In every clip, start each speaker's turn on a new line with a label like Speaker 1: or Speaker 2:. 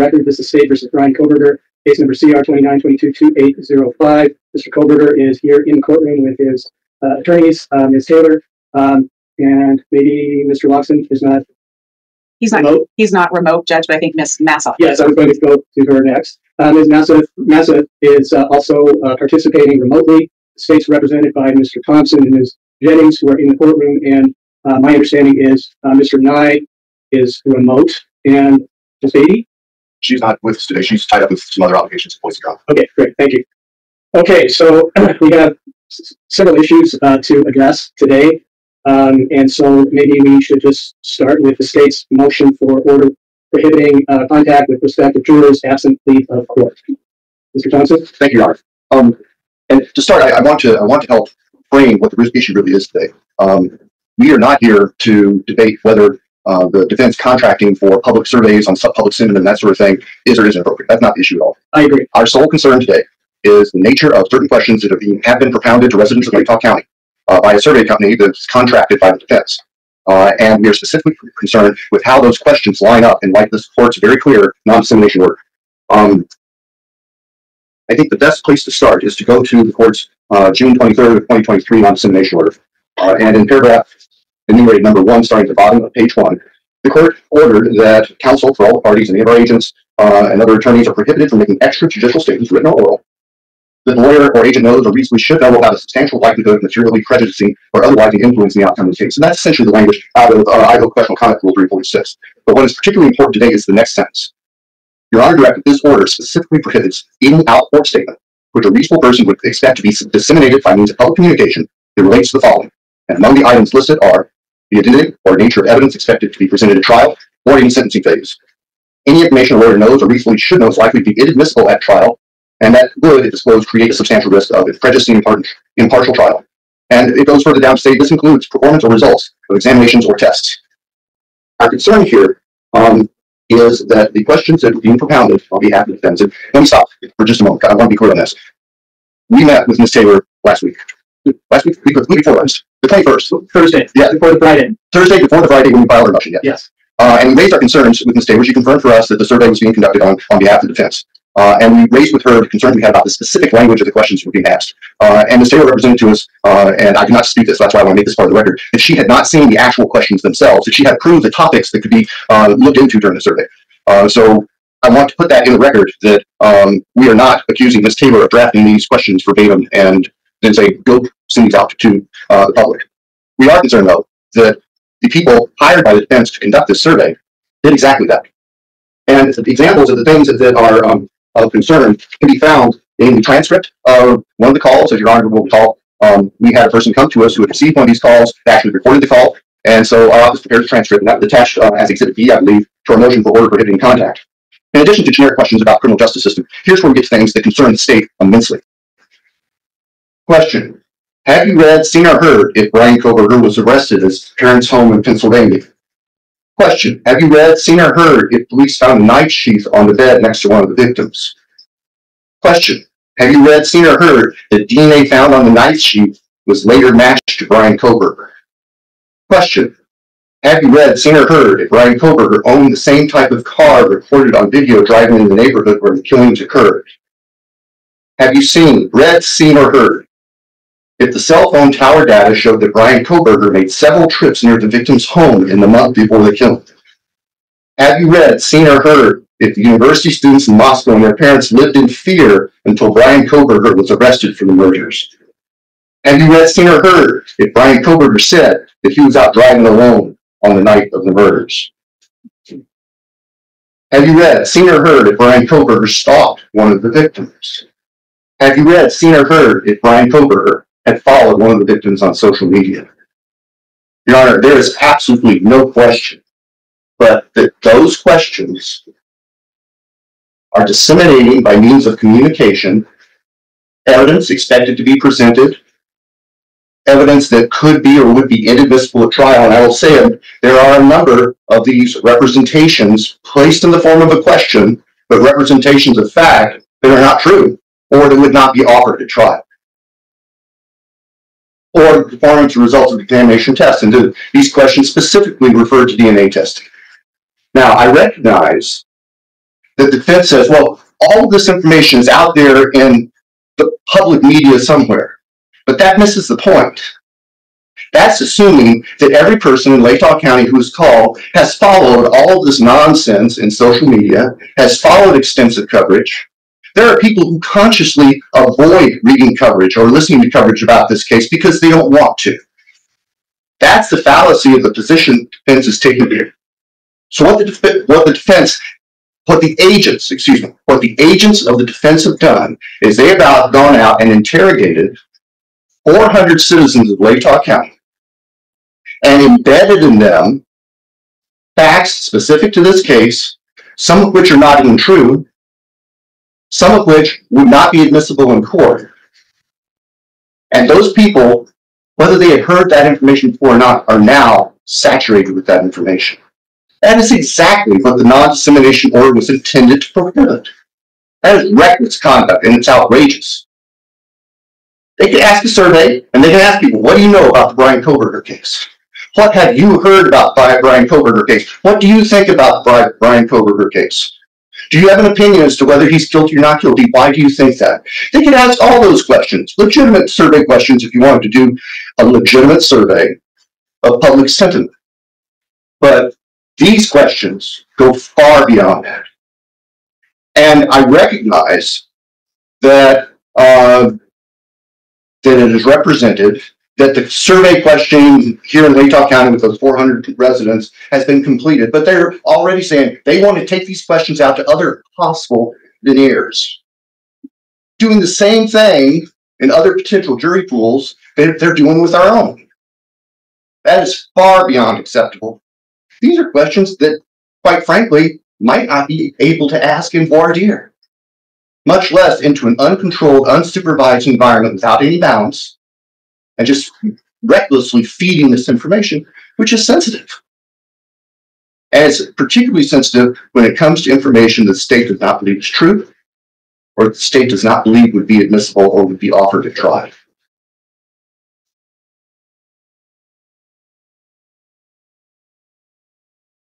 Speaker 1: record. This is State versus Bryan Kohberger, case number CR 29222805. Mr. Kohberger is here in the courtroom with his attorneys, Ms. Taylor, and maybe Mr. Lawson is not.
Speaker 2: He's not remote. He's not remote, Judge, but I think Ms. Massa.
Speaker 1: Yes, I was going to go to her next. Ms. Massa is also participating remotely. The state's represented by Mr. Thompson and Ms. Jennings, who are in the courtroom, and my understanding is Mr. Nye is remote, and Ms. Beatty?
Speaker 3: She's not with us today. She's tied up with some other obligations at Boise County.
Speaker 1: Okay, great. Thank you. Okay, so we have several issues to address today. And so maybe we should just start with the state's motion for order prohibiting contact with prospective jurors absent leave of court. Mr. Thompson?
Speaker 3: Thank you, Your Honor. And to start, I want to help frame what the issue really is today. We are not here to debate whether the defense contracting for public surveys on public sentiment and that sort of thing is or isn't appropriate. That's not the issue at all.
Speaker 1: I agree.
Speaker 3: Our sole concern today is the nature of certain questions that have been propounded to residents of Lake Talk County by a survey company that's contracted by the defense. And we are specifically concerned with how those questions line up in light of this court's very clear non-dissemination order. I think the best place to start is to go to the court's June 23rd of 2023 non-dissemination order. And in paragraph enumerated number 1, starting at the bottom of page 1, the court ordered that counsel for all the parties and any of our agents and other attorneys are prohibited from making extrajudicial statements, written or oral, that the lawyer or agent knows or reasonably should know will have a substantial likelihood of materially prejudicing or otherwise influencing the outcome of the case. And that's essentially the language out of Idaho Professional Conduct Rule 346. But what is particularly important today is the next sentence. Your Honor, directed this order specifically prohibits any out-court statement which a reasonable person would expect to be disseminated by means of public communication that relates to the following. And among the items listed are the identity or nature of evidence expected to be presented at trial or any sentencing phase. Any information a lawyer knows or reasonably should know is likely to be inadmissible at trial, and that would, if disclosed, create a substantial risk of prejudicing impartial trial. And it goes further down to say this includes performance or results of examinations or tests. Our concern here is that the questions that are being propounded on behalf of the defense, and let me stop for just a moment, I want to be clear on this. We met with Ms. Taylor last week. Week before last, the 21st.
Speaker 1: Thursday.
Speaker 3: Yeah.
Speaker 1: Before the Friday.
Speaker 3: Thursday before the Friday when we filed our motion,
Speaker 1: Yes.
Speaker 3: And we raised our concerns with Ms. Taylor. She confirmed for us that the survey was being conducted on behalf of the defense. And we raised with her the concerns we had about the specific language of the questions that were being asked. And Ms. Taylor represented to us, and I cannot dispute this, that's why I want to make this part of the record, that she had not seen the actual questions themselves, that she had approved the topics that could be looked into during the survey. So I want to put that in the record that we are not accusing Ms. Taylor of drafting these questions verbatim and then say, go send these out to the public. We are concerned, though, that the people hired by the defense to conduct this survey did exactly that. And the examples of the things that are of concern can be found in the transcript of one of the calls, as Your Honor will recall. We had a person come to us who had received one of these calls, actually recorded the call, and so our office prepared the transcript, and that was attached as Exhibit B, I believe, to our motion for order prohibiting contact. In addition to generic questions about criminal justice system, here's where we get to things that concern the state immensely. Question. Have you read, seen, or heard if Bryan Kohberger was arrested at his parents' home in Pennsylvania? Question. Have you read, seen, or heard if police found a knife sheath on the bed next to one of the victims? Question. Have you read, seen, or heard that DNA found on the knife sheath was later matched to Bryan Kohberger? Question. Have you read, seen, or heard if Bryan Kohberger owned the same type of car recorded on video driving in the neighborhood where the killings occurred? Have you seen, read, seen, or heard if the cell phone tower data showed that Bryan Kohberger made several trips near the victim's home in the month before the killing? Have you read, seen, or heard if the university students in Moscow and their parents lived in fear until Bryan Kohberger was arrested for the murders? Have you read, seen, or heard if Bryan Kohberger said that he was out driving alone on the night of the murders? Have you read, seen, or heard if Bryan Kohberger stalked one of the victims? Have you read, seen, or heard if Bryan Kohberger had followed one of the victims on social media? Your Honor, there is absolutely no question but that those questions are disseminating by means of communication evidence expected to be presented, evidence that could be or would be inadmissible at trial. And I will say there are a number of these representations placed in the form of a question, but representations of fact that are not true or that would not be offered at trial, or performance results of the examination test. And these questions specifically refer to DNA testing. Now, I recognize the defense says, well, all of this information is out there in the public media somewhere. But that misses the point. That's assuming that every person in Latah County who is called has followed all of this nonsense in social media, has followed extensive coverage. There are people who consciously avoid reading coverage or listening to coverage about this case because they don't want to. That's the fallacy of the position the defense is taking here. So what the agents of the defense have done is they have gone out and interrogated 400 citizens of Latah County and embedded in them facts specific to this case, some of which are not even true, some of which would not be admissible in court. And those people, whether they had heard that information before or not, are now saturated with that information. That is exactly what the non-dissemination order was intended to prohibit. That is reckless conduct, and it's outrageous. They can ask a survey, and they can ask people, what do you know about the Bryan Kohberger case? What have you heard about the Bryan Kohberger case? What do you think about the Bryan Kohberger case? Do you have an opinion as to whether he's guilty or not guilty? Why do you think that? They can ask all those questions, legitimate survey questions if you wanted to do a legitimate survey of public sentiment. But these questions go far beyond that. And I recognize that that it is represented that the survey question here in Latah County with those 400 residents has been completed, but they're already saying they want to take these questions out to other possible veneers. Doing the same thing in other potential jury pools that they're doing with our own. That is far beyond acceptable. These are questions that, quite frankly, might not be able to ask in voir dire, much less into an uncontrolled, unsupervised environment without any bounds, and just recklessly feeding this information, which is sensitive. And it's particularly sensitive when it comes to information that the state does not believe is true, or the state does not believe would be admissible or would be offered at trial.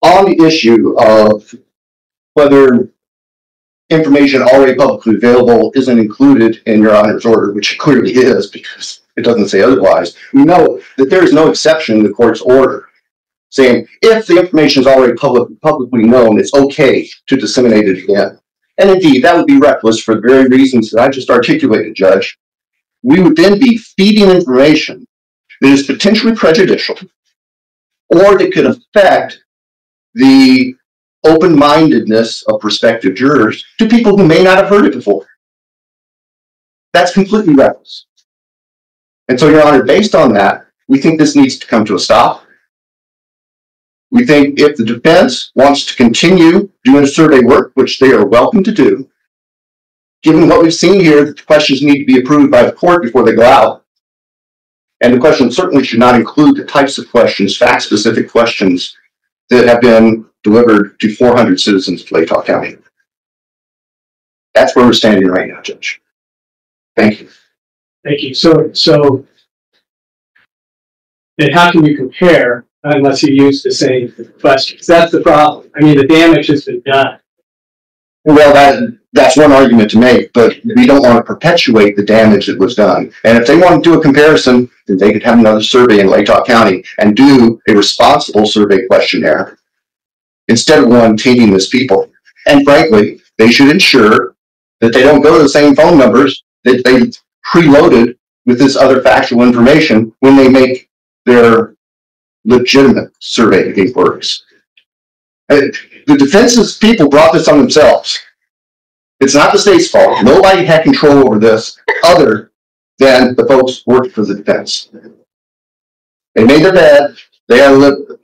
Speaker 3: On the issue of whether information already publicly available isn't included in Your Honor's order, which clearly is because it doesn't say otherwise, we know that there is no exception in the court's order saying if the information is already publicly known, it's okay to disseminate it again. And indeed, that would be reckless for the very reasons that I just articulated, Judge. We would then be feeding information that is potentially prejudicial or that could affect the open-mindedness of prospective jurors to people who may not have heard it before. That's completely reckless. And so, Your Honor, based on that, we think this needs to come to a stop. We think if the defense wants to continue doing survey work, which they are welcome to do, given what we've seen here, that the questions need to be approved by the court before they go out. And the questions certainly should not include the types of questions, fact-specific questions, that have been delivered to 400 citizens of Latah County. That's where we're standing right now, Judge. Thank you.
Speaker 1: Thank you. So then how can you compare unless you use the same questions? That's the problem. I mean, the damage has been done.
Speaker 3: Well, that's one argument to make, but we don't want to perpetuate the damage that was done. And if they want to do a comparison, then they could have another survey in Latah County and do a responsible survey questionnaire instead of one tainting this people. And frankly, they should ensure that they don't go to the same phone numbers that they preloaded with this other factual information when they make their legitimate survey inquiries. The defense's people brought this on themselves. It's not the state's fault. Nobody had control over this other than the folks working for the defense. They made their bed. They had to live with it.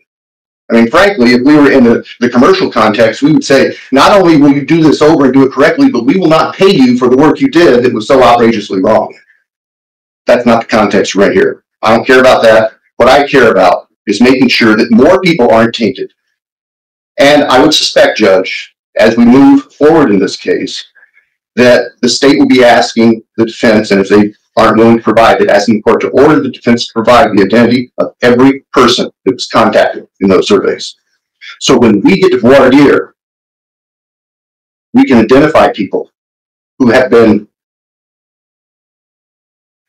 Speaker 3: I mean, frankly, if we were in the commercial context, we would say, not only will you do this over and do it correctly, but we will not pay you for the work you did that was so outrageously wrong. That's not the context right here. I don't care about that. What I care about is making sure that more people aren't tainted. And I would suspect, Judge, as we move forward in this case, that the state will be asking the defense, and if they aren't willing to provide it, asking the court to order the defense to provide the identity of every person that was contacted in those surveys. So when we get to voir dire, we can identify people who have been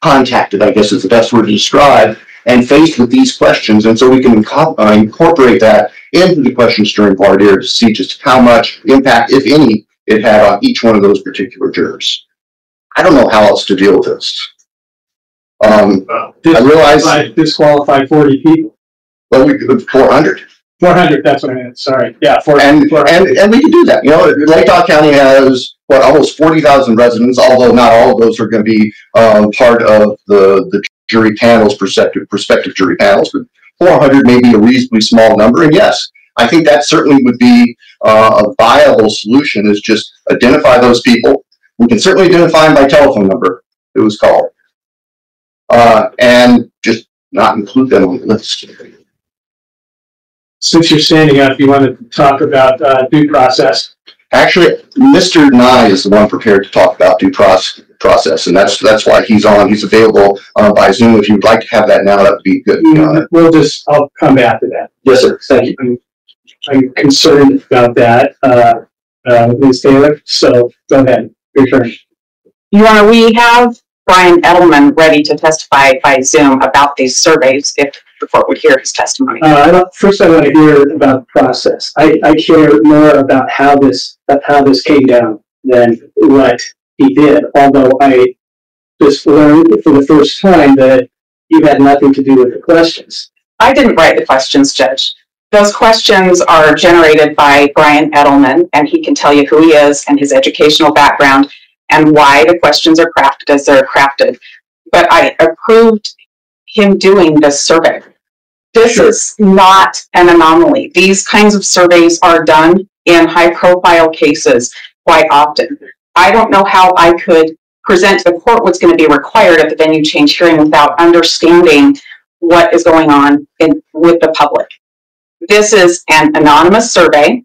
Speaker 3: contacted, I guess is the best word to describe, and faced with these questions. And so we can incorporate that into the questions during voir dire to see just how much impact, if any, it had on each one of those particular jurors. I don't know how else to deal with this. I realize
Speaker 1: disqualified 40 people.
Speaker 3: Well, we could 400.
Speaker 1: 400. That's what I meant. Sorry. Yeah, 400.
Speaker 3: And we can do that. You know, Lake Tahoe County has almost 40,000 residents, although not all of those are going to be part of the jury panels, prospective jury panels. But 400 may be a reasonably small number. And yes, I think that certainly would be a viable solution. Is just identify those people. We can certainly identify them by telephone number. It was called. And just not include them on the list.
Speaker 1: Since you're standing up, you want to talk about due process?
Speaker 3: Actually, Mr. Nye is the one prepared to talk about due process, and that's why he's on. He's available by Zoom. If you'd like to have that now, that would be good.
Speaker 1: I'll come back to that.
Speaker 3: Yes, sir. Thank you.
Speaker 1: I'm concerned about that, Ms. Taylor. So go ahead. Your turn.
Speaker 2: Your Honor, we have Bryan Edelman ready to testify by Zoom about these surveys if the court would hear his testimony.
Speaker 1: First, I want to hear about the process. I care more about how this came down than what he did. Although I just learned for the first time that you had nothing to do with the questions.
Speaker 2: I didn't write the questions, Judge. Those questions are generated by Bryan Edelman, and he can tell you who he is and his educational background and why the questions are crafted as they're crafted. But I approved him doing this survey. This is not an anomaly. These kinds of surveys are done in high-profile cases quite often. I don't know how I could present to the court what's going to be required at the venue change hearing without understanding what is going on with the public. This is an anonymous survey.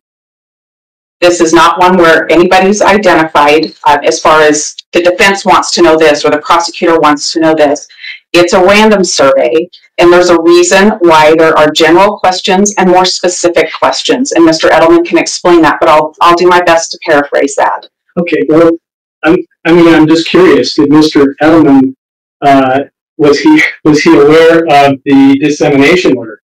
Speaker 2: This is not one where anybody's identified as far as the defense wants to know this or the prosecutor wants to know this. It's a random survey, and there's a reason why there are general questions and more specific questions, and Mr. Edelman can explain that, but I'll do my best to paraphrase that.
Speaker 1: Okay, well, I'm just curious. Did Mr. Edelman was he aware of the dissemination order?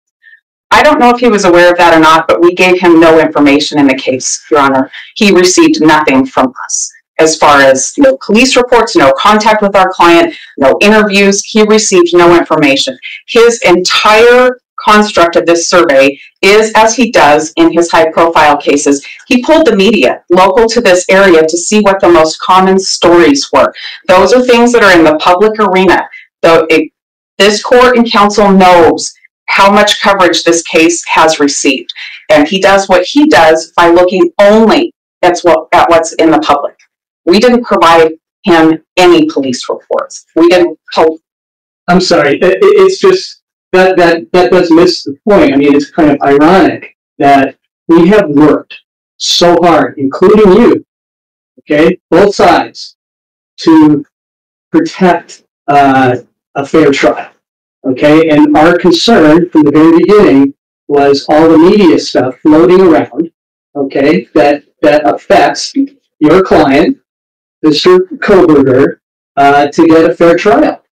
Speaker 2: I don't know if he was aware of that or not, but we gave him no information in the case, Your Honor. He received nothing from us as far as no police reports, no contact with our client, no interviews. He received no information. His entire construct of this survey is, as he does in his high-profile cases, he pulled the media local to this area to see what the most common stories were. Those are things that are in the public arena. This court and counsel knows how much coverage this case has received. And he does what he does by looking only at what's in the public. We didn't provide him any police reports. We didn't help.
Speaker 1: I'm sorry. It's just that does miss the point. I mean, it's kind of ironic that we have worked so hard, including you, okay, both sides, to protect a fair trial. Okay, and our concern from the very beginning was all the media stuff floating around, okay, that affects your client, Mr. Kohberger, to get a fair trial.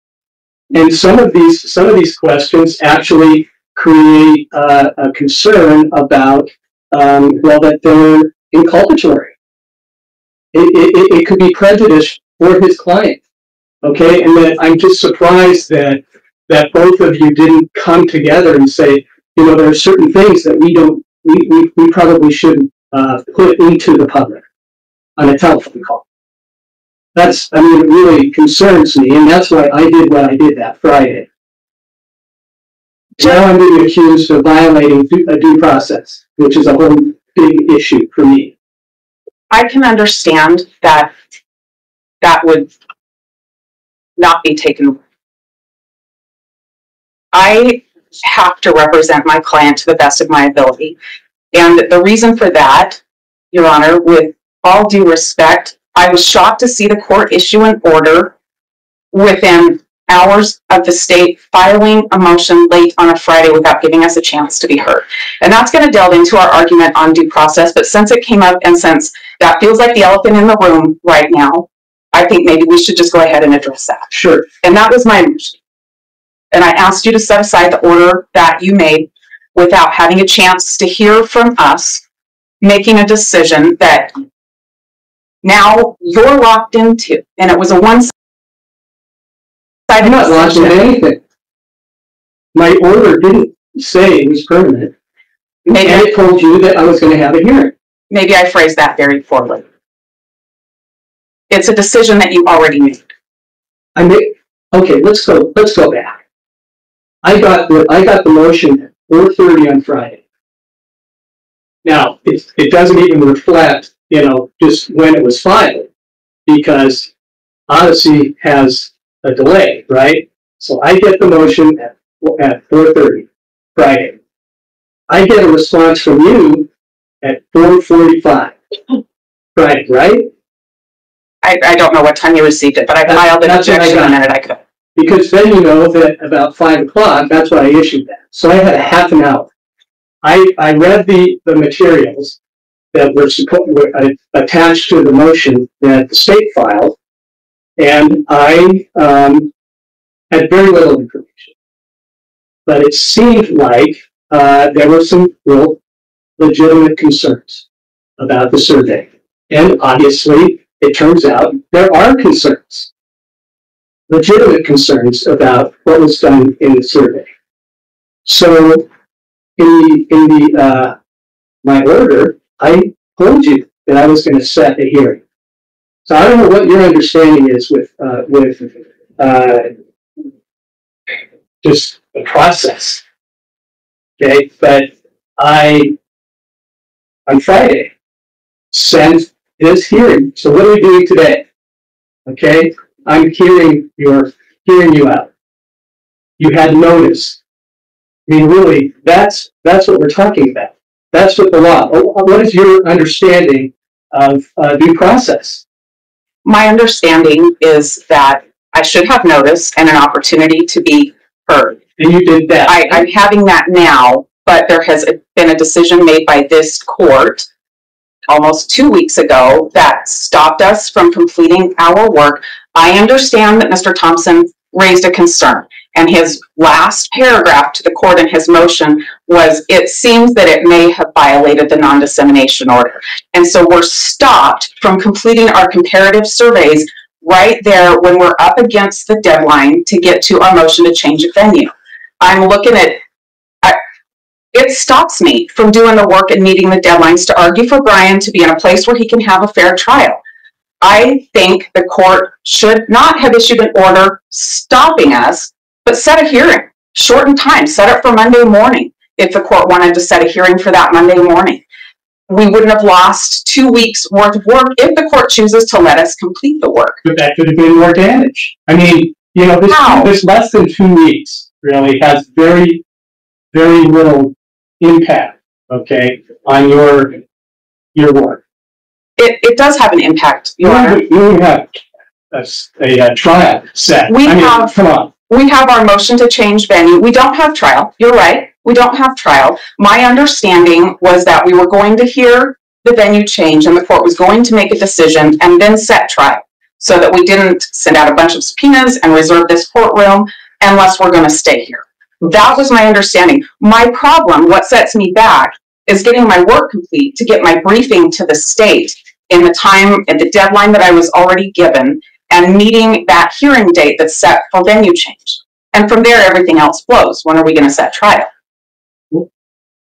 Speaker 1: And some of these questions actually create a concern about, that they're inculpatory. It could be prejudice for his client, okay, and that I'm just surprised that both of you didn't come together and say, there are certain things that we probably shouldn't put into the public on a telephone call. It really concerns me, and that's why I did what I did that Friday. Now I'm being accused of violating a due process, which is a whole big issue for me.
Speaker 2: I can understand that would not be taken. I have to represent my client to the best of my ability. And the reason for that, Your Honor, with all due respect, I was shocked to see the court issue an order within hours of the state filing a motion late on a Friday without giving us a chance to be heard. And that's going to delve into our argument on due process, but since it came up and since That feels like the elephant in the room right now. I think maybe we should just go ahead and address that.
Speaker 1: Sure.
Speaker 2: And that was my motion. And I asked you to set aside the order that you made without having a chance to hear from us, making a decision that now you're locked into. And it was a one-sided
Speaker 1: I'm not locked into anything. My order didn't say it was permanent.
Speaker 2: Maybe
Speaker 1: and it told you that I was going to have a hearing.
Speaker 2: Maybe I phrased that very poorly. It's a decision that you already made.
Speaker 1: Okay, let's go back. I got the motion at 4:30 on Friday. Now, it doesn't even reflect, just when it was filed, because Odyssey has a delay, right? So I get the motion at 4:30 Friday. I get a response from you at 4:45 Friday, right?
Speaker 2: I don't know what time you received it, but I filed an objection the minute I could.
Speaker 1: Because then you know that about 5 o'clock, that's when I issued that. So I had a half an hour. I read the materials that were attached to the motion that the state filed, and I had very little information. But it seemed like there were some real legitimate concerns about the survey. And obviously, it turns out there are concerns, legitimate concerns about what was done in the survey. So in my order, I told you that I was going to set a hearing. So I don't know what your understanding is with just the process. Okay, but on Friday, sent this hearing. So what are we doing today? Okay, I'm hearing you out. You had notice. I mean, really, that's what we're talking about. That's what the law. What is your understanding of due process?
Speaker 2: My understanding is that I should have notice and an opportunity to be heard.
Speaker 1: And you did that.
Speaker 2: I'm having that now, but there has been a decision made by this court almost 2 weeks ago that stopped us from completing our work. I understand that Mr. Thompson raised a concern, and his last paragraph to the court in his motion was, it seems that it may have violated the non-dissemination order. And so we're stopped from completing our comparative surveys right there when we're up against the deadline to get to our motion to change a venue. I'm looking at it stops me from doing the work and meeting the deadlines to argue for Bryan to be in a place where he can have a fair trial. I think the court should not have issued an order stopping us, but set a hearing, shorten time, set it for Monday morning. If the court wanted to set a hearing for that Monday morning, we wouldn't have lost 2 weeks worth of work if the court chooses to let us complete the work.
Speaker 1: But that could have been more damage. I mean, this less than 2 weeks really has very, very little impact, okay, on your work.
Speaker 2: It does have an impact, Your Honor.
Speaker 1: You have a trial set. Come on.
Speaker 2: We have our motion to change venue. We don't have trial. You're right. We don't have trial. My understanding was that we were going to hear the venue change and the court was going to make a decision and then set trial so that we didn't send out a bunch of subpoenas and reserve this courtroom unless we're going to stay here. That was my understanding. My problem, what sets me back, is getting my work complete to get my briefing to the state in the time and the deadline that I was already given and meeting that hearing date that's set for venue change. And from there, everything else flows. When are we going to set trial?
Speaker 1: Well,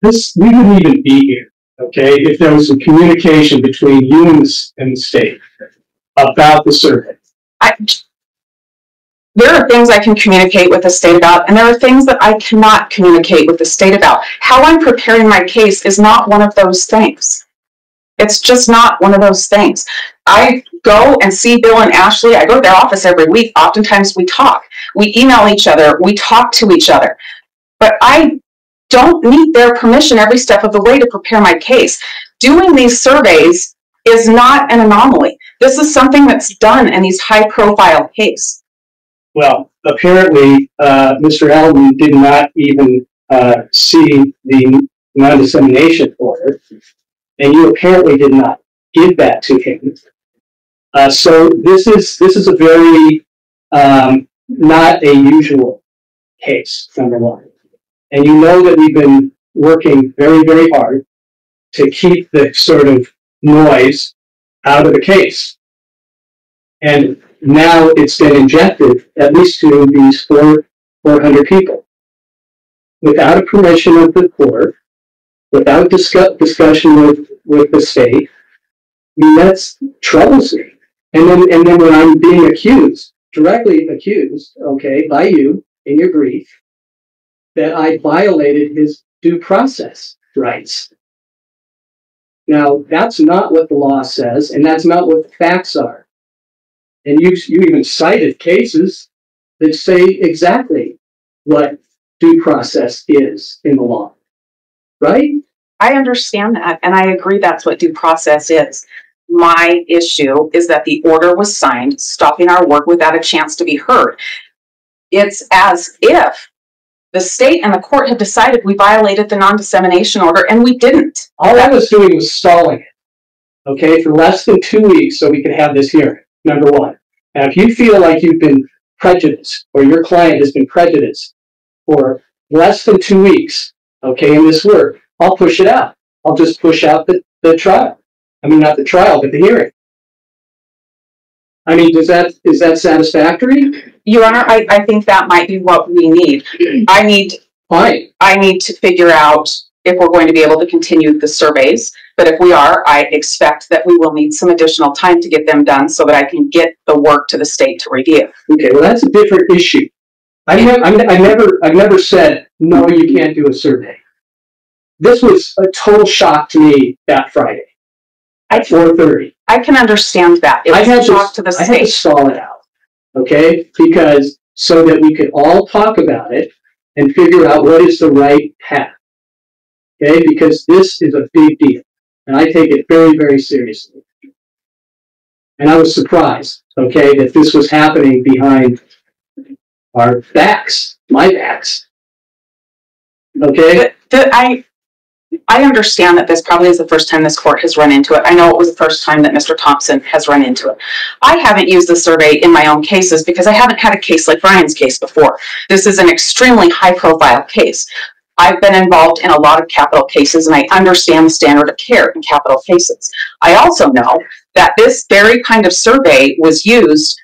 Speaker 1: we wouldn't even be here, okay, if there was some communication between you and the state about the survey.
Speaker 2: There are things I can communicate with the state about, and there are things that I cannot communicate with the state about. How I'm preparing my case is not one of those things. It's just not one of those things. I go and see Bill and Ashley. I go to their office every week. Oftentimes we talk. We email each other. We talk to each other. But I don't need their permission every step of the way to prepare my case. Doing these surveys is not an anomaly. This is something that's done in these high-profile cases.
Speaker 1: Well, apparently, Mr. Alden did not even see the non-dissemination order, and you apparently did not. give that to him. So this is a very not a usual case, number one. And you know that we've been working very, very hard to keep the sort of noise out of the case. And now it's been injected, at least to these 400 people, without a permission of the court, without discussion with the state. I mean, that's troubles me. And then when I'm being accused, directly accused, okay, by you in your brief, that I violated his due process rights. Now, that's not what the law says, and that's not what the facts are. And you even cited cases that say exactly what due process is in the law, right?
Speaker 2: I understand that, and I agree that's what due process is. My issue is that the order was signed, stopping our work without a chance to be heard. It's as if the state and the court had decided we violated the non-dissemination order, and we didn't.
Speaker 1: All I was doing was stalling it, okay, for less than 2 weeks so we could have this hearing, number one. Now, if you feel like you've been prejudiced or your client has been prejudiced for less than 2 weeks, okay, in this work, I'll push it out. I'll just push out the trial. I mean, not the trial, but the hearing. I mean, is that satisfactory?
Speaker 2: Your Honor, I think that might be what we need. I need to figure out if we're going to be able to continue the surveys. But if we are, I expect that we will need some additional time to get them done so that I can get the work to the state to review.
Speaker 1: Okay, well, that's a different issue. I've never said, no, you can't do a survey. This was a total shock to me that Friday at 4:30.
Speaker 2: I can understand that. It was a shock to the state.
Speaker 1: I had to stall it out, okay? Because so that we could all talk about it and figure out what is the right path, okay? Because this is a big deal, and I take it very, very seriously. And I was surprised, okay, that this was happening behind our backs, my backs, okay?
Speaker 2: I understand that this probably is the first time this court has run into it. I know it was the first time that Mr. Thompson has run into it. I haven't used the survey in my own cases because I haven't had a case like Bryan's case before. This is an extremely high-profile case. I've been involved in a lot of capital cases, and I understand the standard of care in capital cases. I also know that this very kind of survey was used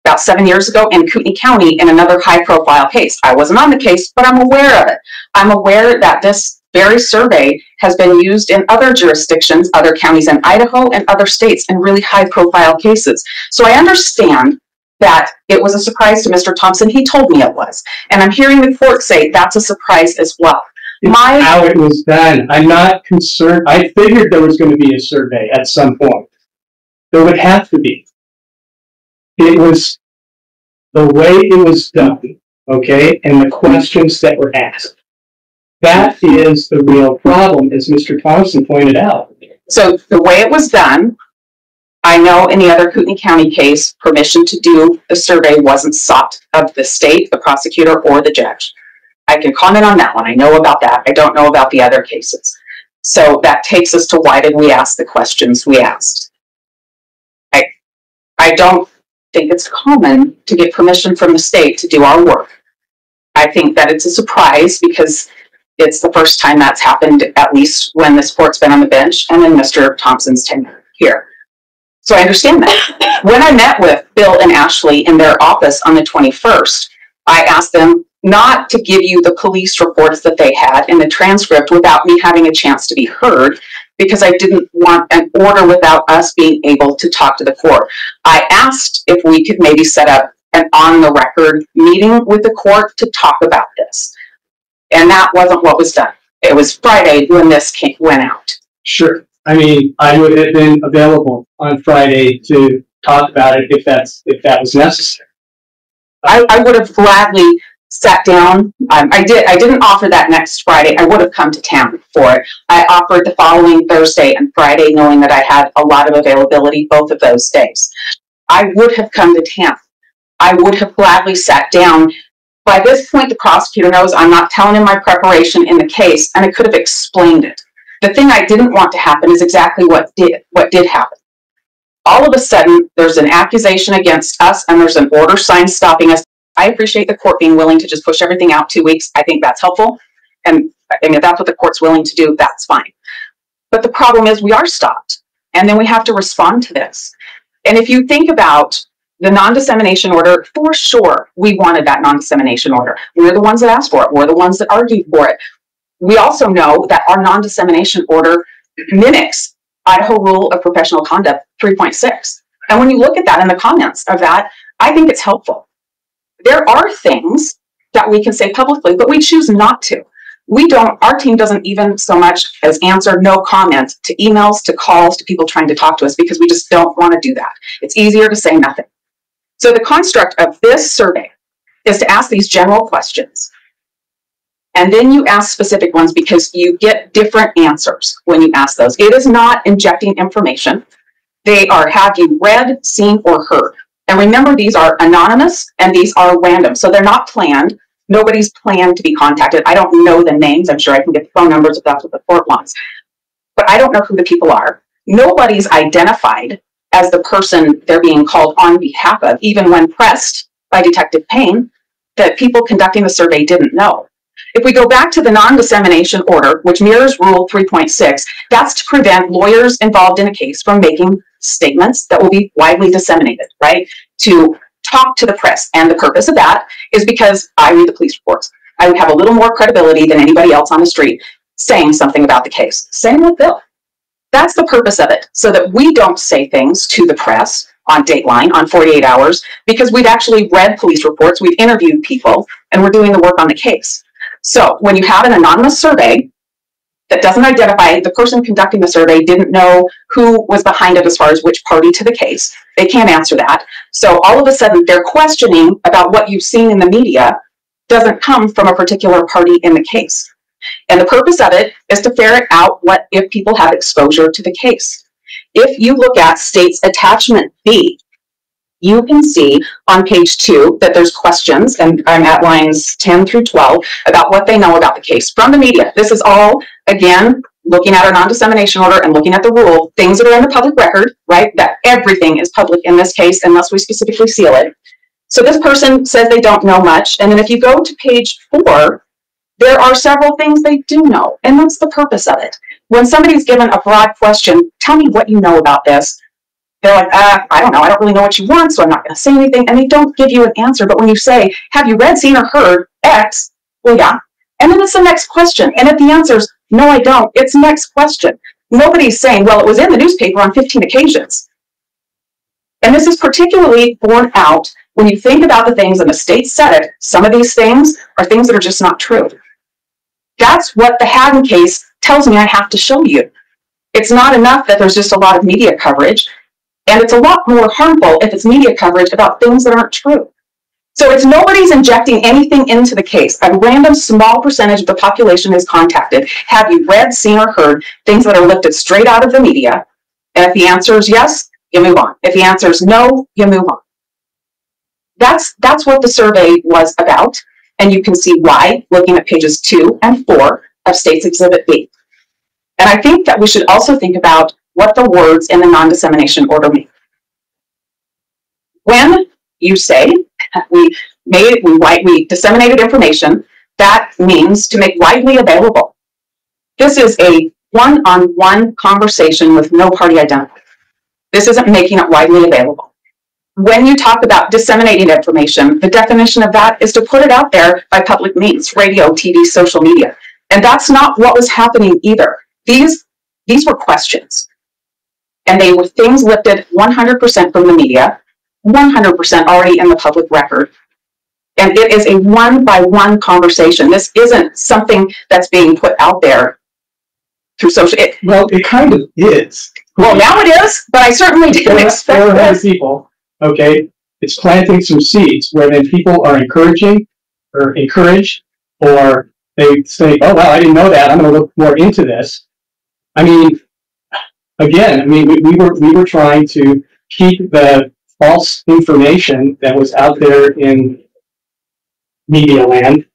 Speaker 2: about 7 years ago in Kootenai County in another high-profile case. I wasn't on the case, but I'm aware of it. I'm aware that this very survey has been used in other jurisdictions, other counties in Idaho and other states in really high-profile cases. So I understand that it was a surprise to Mr. Thompson. He told me it was. And I'm hearing the court say that's a surprise as well.
Speaker 1: How it was done. I'm not concerned. I figured there was going to be a survey at some point. There would have to be. It was the way it was done, okay, and the questions that were asked. That is the real problem, as Mr. Thompson pointed out.
Speaker 2: So the way it was done, I know in the other Kootenai County case, permission to do the survey wasn't sought of the state, the prosecutor, or the judge. I can comment on that one. I know about that. I don't know about the other cases. So that takes us to why did we ask the questions we asked. I don't think it's common to get permission from the state to do our work. I think that it's a surprise because it's the first time that's happened, at least when this court's been on the bench and in Mr. Thompson's tenure here. So I understand that. When I met with Bill and Ashley in their office on the 21st, I asked them not to give you the police reports that they had in the transcript without me having a chance to be heard, because I didn't want an order without us being able to talk to the court. I asked if we could maybe set up an on-the-record meeting with the court to talk about this. And that wasn't what was done. It was Friday when this went out.
Speaker 1: Sure. I mean, I would have been available on Friday to talk about it if that was necessary.
Speaker 2: I would have gladly sat down. I didn't offer that next Friday. I would have come to town for it. I offered the following Thursday and Friday, knowing that I had a lot of availability both of those days. I would have come to town. I would have gladly sat down. By this point, the prosecutor knows I'm not telling him my preparation in the case, and I could have explained it. The thing I didn't want to happen is exactly what did happen. All of a sudden, there's an accusation against us and there's an order signed stopping us. I appreciate the court being willing to just push everything out 2 weeks. I think that's helpful. And I mean, if that's what the court's willing to do, that's fine. But the problem is we are stopped and then we have to respond to this. And if you think about the non-dissemination order, for sure, we wanted that non-dissemination order. We're the ones that asked for it. We're the ones that argued for it. We also know that our non-dissemination order mimics Idaho Rule of Professional Conduct 3.6. And when you look at that in the comments of that, I think it's helpful. There are things that we can say publicly, but we choose not to. Our team doesn't even so much as answer no comment to emails, to calls, to people trying to talk to us because we just don't want to do that. It's easier to say nothing. So the construct of this survey is to ask these general questions. And then you ask specific ones because you get different answers when you ask those. It is not injecting information. They are, have you read, seen, or heard? And remember, these are anonymous and these are random. So they're not planned. Nobody's planned to be contacted. I don't know the names. I'm sure I can get the phone numbers if that's what the court wants. But I don't know who the people are. Nobody's identified as the person they're being called on behalf of, even when pressed by Detective Payne, that people conducting the survey didn't know. If we go back to the non-dissemination order, which mirrors Rule 3.6, that's to prevent lawyers involved in a case from making statements that will be widely disseminated, right? To talk to the press. And the purpose of that is because I read the police reports. I would have a little more credibility than anybody else on the street saying something about the case. Same with Bill. That's the purpose of it, so that we don't say things to the press on Dateline on 48 hours because we've actually read police reports, we've interviewed people, and we're doing the work on the case. So when you have an anonymous survey that doesn't identify, the person conducting the survey didn't know who was behind it as far as which party to the case. They can't answer that. So all of a sudden, their questioning about what you've seen in the media doesn't come from a particular party in the case. And the purpose of it is to ferret out what if people have exposure to the case. If you look at State's Attachment B, you can see on page 2 that there's questions, and I'm at lines 10 through 12, about what they know about the case from the media. This is all, again, looking at our non-dissemination order and looking at the rule, things that are in the public record, right? That everything is public in this case unless we specifically seal it. So this person says they don't know much. And then if you go to page 4, there are several things they do know, and that's the purpose of it. When somebody's given a broad question, tell me what you know about this, they're like, I don't know, I don't really know what you want, so I'm not going to say anything, and they don't give you an answer. But when you say, have you read, seen, or heard X? Well, yeah. And then it's the next question, and if the answer's, no, I don't, it's next question. Nobody's saying, well, it was in the newspaper on 15 occasions. And this is particularly borne out when you think about the things, and the state said it, some of these things are things that are just not true. That's what the Haddon case tells me I have to show you. It's not enough that there's just a lot of media coverage, and it's a lot more harmful if it's media coverage about things that aren't true. So it's nobody's injecting anything into the case. A random small percentage of the population is contacted. Have you read, seen, or heard things that are lifted straight out of the media? And if the answer is yes, you move on. If the answer is no, you move on. That's what the survey was about. And you can see why, looking at pages 2 and 4 of State's Exhibit B. And I think that we should also think about what the words in the non-dissemination order mean. When you say we disseminated information, that means to make widely available. This is a one-on-one conversation with no party identified. This isn't making it widely available. When you talk about disseminating information, the definition of that is to put it out there by public means, radio, TV, social media. And that's not what was happening either. These were questions. And they were things lifted 100% from the media, 100% already in the public record. And it is a one-by-one conversation. This isn't something that's being put out there through social.
Speaker 1: Well, it kind of is.
Speaker 2: Well, now it is, but I certainly didn't expect this.
Speaker 1: People, okay, it's planting some seeds where then people are encouraged, or they say, oh, wow, I didn't know that. I'm going to look more into this. I mean, again, we were trying to keep the false information that was out there in media land,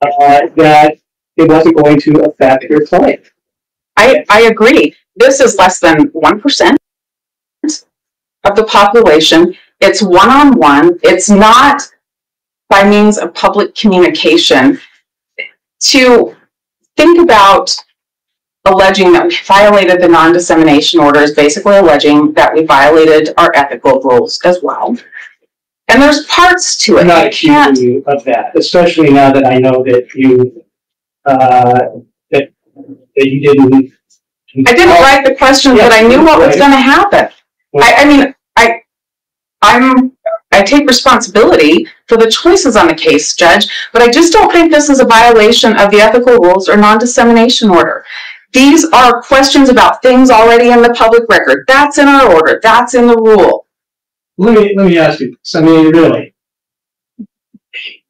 Speaker 1: that it wasn't going to affect your client.
Speaker 2: I agree. This is less than 1% of the population. It's one-on-one. It's not by means of public communication. To think about alleging that we violated the non-dissemination order is basically alleging that we violated our ethical rules as well. And there's parts to it.
Speaker 1: I'm not accusing you of that, especially now that I know that you that you didn't.
Speaker 2: I didn't write the questions, but I knew what was going to happen. I take responsibility for the choices on the case, Judge, but I just don't think this is a violation of the ethical rules or non-dissemination order. These are questions about things already in the public record. That's in our order. That's in the rule.
Speaker 1: Let me ask you this. I mean, really,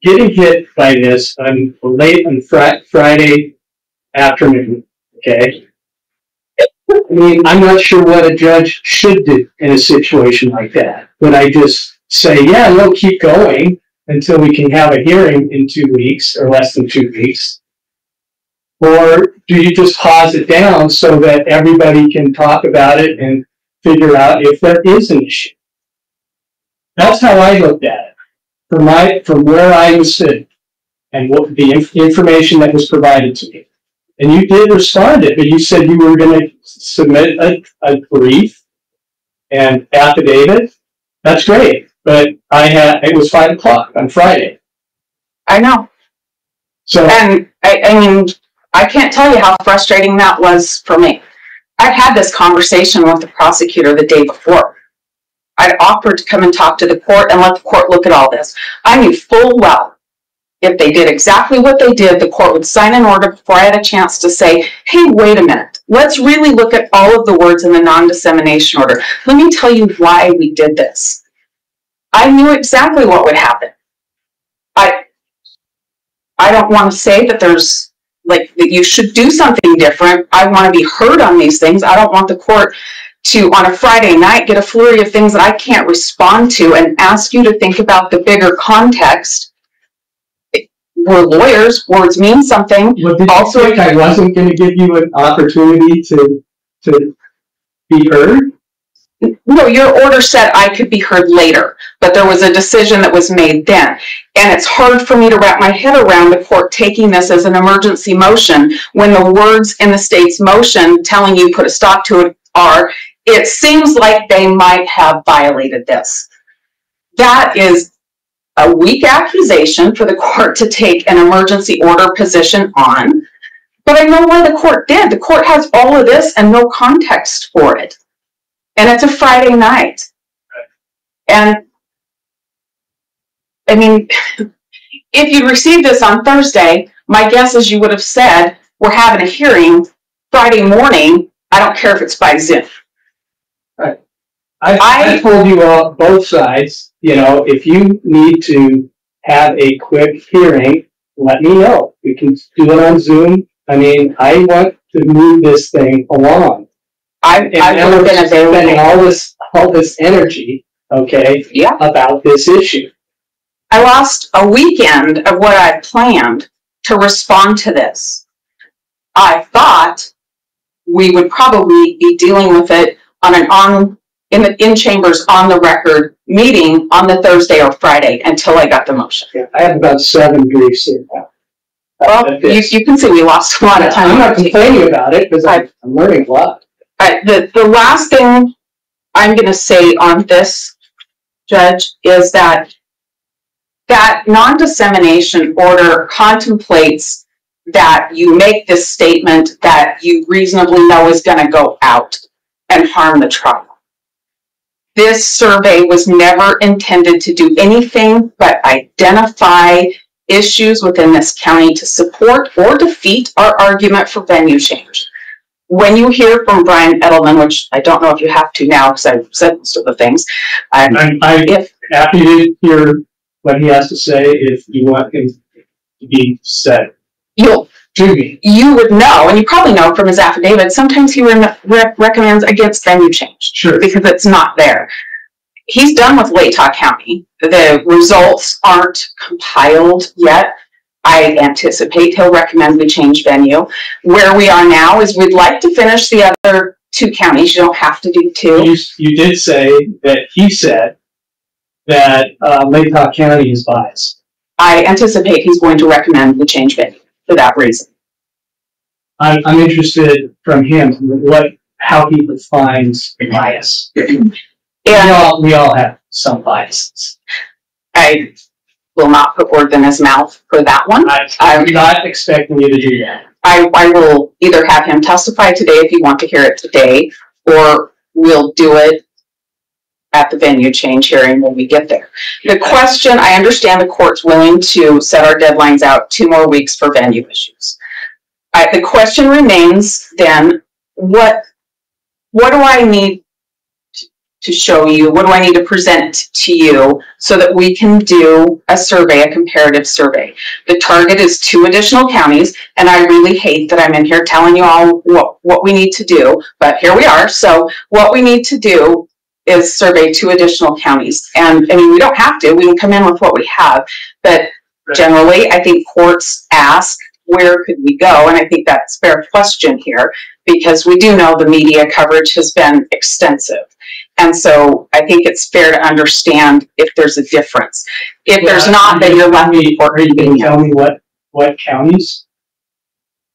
Speaker 1: getting hit by this late on Friday afternoon, okay? I mean, I'm not sure what a judge should do in a situation like that. Would I just say, yeah, no, keep going until we can have a hearing in 2 weeks or less than 2 weeks? Or do you just pause it down so that everybody can talk about it and figure out if there is an issue? That's how I looked at it from where I was sitting and what the information that was provided to me. And you did respond to it, but you said you were going to submit a brief and affidavit. That's great, but it was 5 o'clock on Friday.
Speaker 2: I know.
Speaker 1: So,
Speaker 2: and I mean, I can't tell you how frustrating that was for me. I'd had this conversation with the prosecutor the day before. I'd offered to come and talk to the court and let the court look at all this. I knew full well if they did exactly what they did, the court would sign an order before I had a chance to say, hey, wait a minute. Let's really look at all of the words in the non-dissemination order. Let me tell you why we did this. I knew exactly what would happen. I don't want to say that there's that you should do something different. I want to be heard on these things. I don't want the court to, on a Friday night, get a flurry of things that I can't respond to and ask you to think about the bigger context. We're lawyers. Words mean something.
Speaker 1: Well, did you think I wasn't going to give you an opportunity to be heard?
Speaker 2: No, your order said I could be heard later, but there was a decision that was made then. And it's hard for me to wrap my head around the court taking this as an emergency motion when the words in the state's motion telling you put a stop to it are, it seems like they might have violated this. That is a weak accusation for the court to take an emergency order position on. But I know why the court did. The court has all of this and no context for it. And it's a Friday night. And I mean, if you'd received this on Thursday, my guess is you would have said, we're having a hearing Friday morning. I don't care if it's by Zoom.
Speaker 1: Right. I told you all, both sides, if you need to have a quick hearing, let me know. We can do it on Zoom. I mean, I want to move this thing along. I've never been spending all this energy, about this issue.
Speaker 2: I lost a weekend of what I planned to respond to this. I thought we would probably be dealing with it on in chambers on the record meeting on the Thursday or Friday until I got the motion.
Speaker 1: Yeah, I have about 7 briefs in now.
Speaker 2: Well, you can see we lost a lot of time.
Speaker 1: I'm not complaining about it because I'm learning a lot.
Speaker 2: The last thing I'm going to say on this, Judge, is that non-dissemination order contemplates that you make this statement that you reasonably know is going to go out and harm the trial. This survey was never intended to do anything but identify issues within this county to support or defeat our argument for venue change. When you hear from Bryan Edelman, which I don't know if you have to now because I've said most of the things.
Speaker 1: I'm happy to hear what he has to say if you want him to be said. You
Speaker 2: would know, and you probably know from his affidavit, sometimes he recommends against venue change.
Speaker 1: Sure.
Speaker 2: Because it's not there. He's done with Latah County. The results aren't compiled yet. I anticipate he'll recommend we change venue. Where we are now is we'd like to finish the other 2 counties. You don't have to do 2.
Speaker 1: You did say that he said that Lake Hawk County is biased.
Speaker 2: I anticipate he's going to recommend we change venue for that reason.
Speaker 1: I'm interested from him how he defines bias.
Speaker 2: And
Speaker 1: we all have some biases.
Speaker 2: I will not put words in his mouth for that one.
Speaker 1: I'm not expecting you to do that.
Speaker 2: I will either have him testify today if you want to hear it today, or we'll do it at the venue change hearing when we get there. The question, I understand the court's willing to set our deadlines out 2 more weeks for venue issues. The question remains then, what do I need to show you? What do I need to present to you so that we can do a survey, a comparative survey? The target is 2 additional counties, and I really hate that I'm in here telling you all what we need to do, but here we are. So what we need to do is survey 2 additional counties. And I mean, we don't have to, we can come in with what we have, but generally I think courts ask, where could we go? And I think that's a fair question here, because we do know the media coverage has been extensive. And so I think it's fair to understand if there's a difference. If there's not, then you're lucky for
Speaker 1: you can tell me what counties?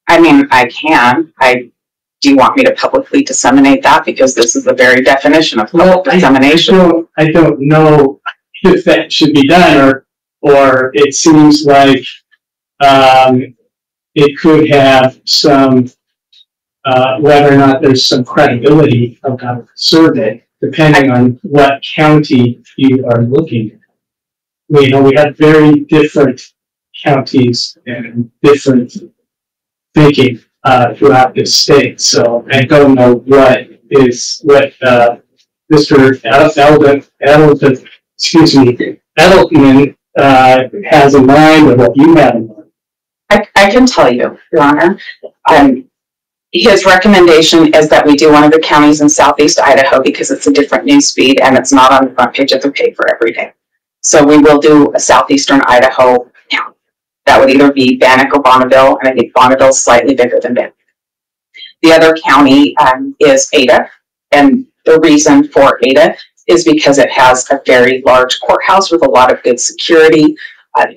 Speaker 2: I mean, I can. Do you want me to publicly disseminate that? Because this is the very definition of public dissemination.
Speaker 1: I don't know if that should be done, or it seems like it could have some, whether or not there's some credibility about the survey, depending on what county you are looking at. We have very different counties and different thinking throughout the state. So I don't know what Mr. Edelman has in mind, or what you have in mind.
Speaker 2: I can tell you, Your Honor. His recommendation is that we do one of the counties in Southeast Idaho because it's a different news feed and it's not on the front page of the paper every day. So we will do a Southeastern Idaho county. That would either be Bannock or Bonneville, and I think Bonneville is slightly bigger than Bannock. The other county is Ada, and the reason for Ada is because it has a very large courthouse with a lot of good security,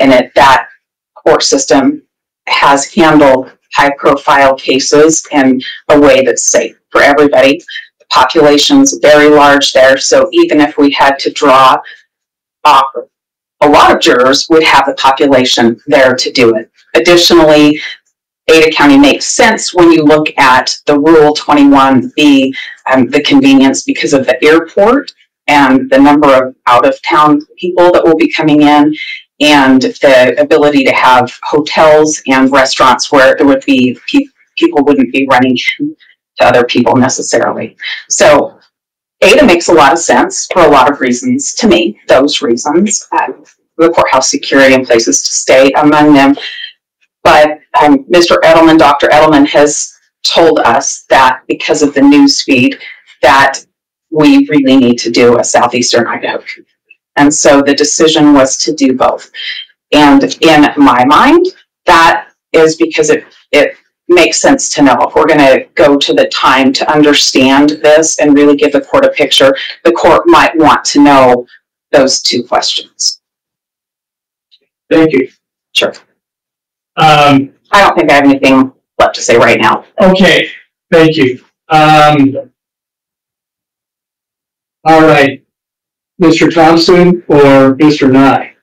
Speaker 2: and that court system has handled high-profile cases in a way that's safe for everybody. The population's very large there, so even if we had to draw off a lot of jurors, would have the population there to do it. Additionally, Ada County makes sense when you look at the Rule 21B, the convenience because of the airport and the number of out-of-town people that will be coming in, and the ability to have hotels and restaurants where there would be people wouldn't be running to other people necessarily. So Ada makes a lot of sense for a lot of reasons to me. Those reasons, the courthouse security and places to stay among them. But Mr. Edelman, Dr. Edelman, has told us that because of the news feed, that we really need to do a Southeastern Idaho. And so the decision was to do both. And in my mind, that is because it makes sense to know. If we're going to go to the time to understand this and really give the court a picture, the court might want to know those 2 questions.
Speaker 1: Thank you.
Speaker 2: Sure. I don't think I have anything left to say right now.
Speaker 1: Okay, thank you. All right, Mr. Thompson or Mr. Nye?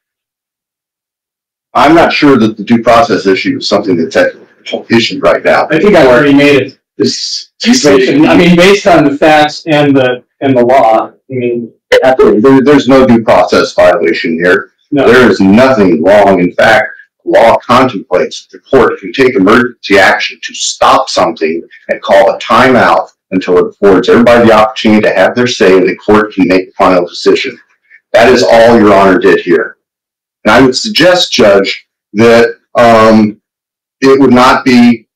Speaker 3: I'm not sure that the due process issue is something that's an issue right now.
Speaker 1: I think I already made it. This decision. I mean, based on the facts and the law. I mean,
Speaker 3: absolutely. There's no due process violation here. No. There is nothing wrong. In fact, law contemplates the court can take emergency action to stop something and call a timeout until it affords everybody the opportunity to have their say, and the court can make the final decision. That is all Your Honor did here. And I would suggest, Judge, that it would not be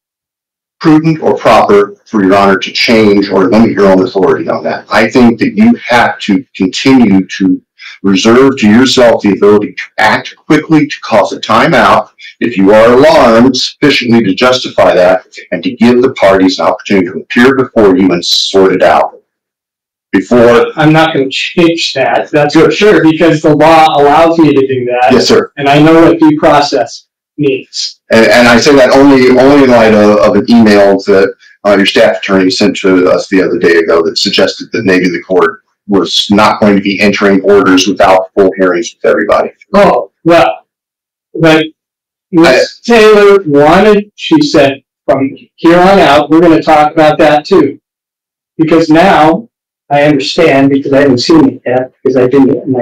Speaker 3: prudent or proper for Your Honor to change or limit your own authority on that. I think that you have to continue to reserve to yourself the ability to act quickly to cause a timeout if you are alarmed sufficiently to justify that, and to give the parties an opportunity to appear before you and sort it out. Before
Speaker 1: I'm not going to change that. That's for sure, because the law allows me to do that.
Speaker 3: Yes, sir.
Speaker 1: And I know what due process means.
Speaker 3: And I say that only in light of an email that your staff attorney sent to us the other day ago that suggested that maybe the court was not going to be entering orders without full hearings with everybody.
Speaker 1: Oh, well, but Ms. Taylor wanted, she said, from here on out, we're going to talk about that too. Because now I understand, because I haven't seen it yet, because I didn't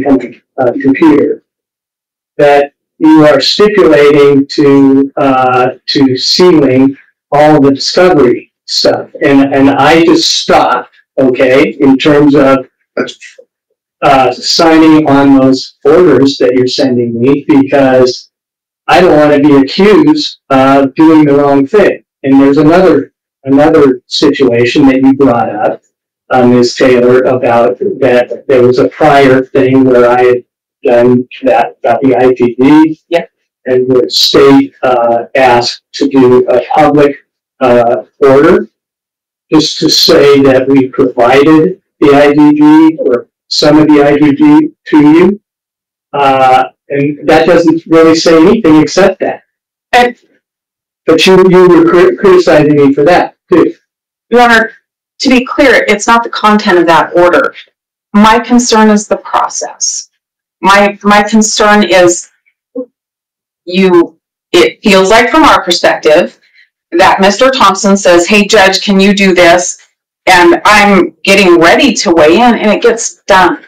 Speaker 1: have a computer, that you are stipulating to sealing all the discovery stuff. And I just stopped, okay, in terms of signing on those orders that you're sending me, because I don't want to be accused of doing the wrong thing. And there's another situation that you brought up, Ms. Taylor, about that there was a prior thing where I had done that about the IPD.
Speaker 2: Yep. And
Speaker 1: the state asked to do a public order just to say that we provided the IDG or some of the IDG to you. And that doesn't really say anything except that. But you were criticizing me for that, too.
Speaker 2: Your Honor, to be clear, it's not the content of that order. My concern is the process. My concern is it feels like from our perspective that Mr. Thompson says, hey, Judge, can you do this? And I'm getting ready to weigh in, and it gets done.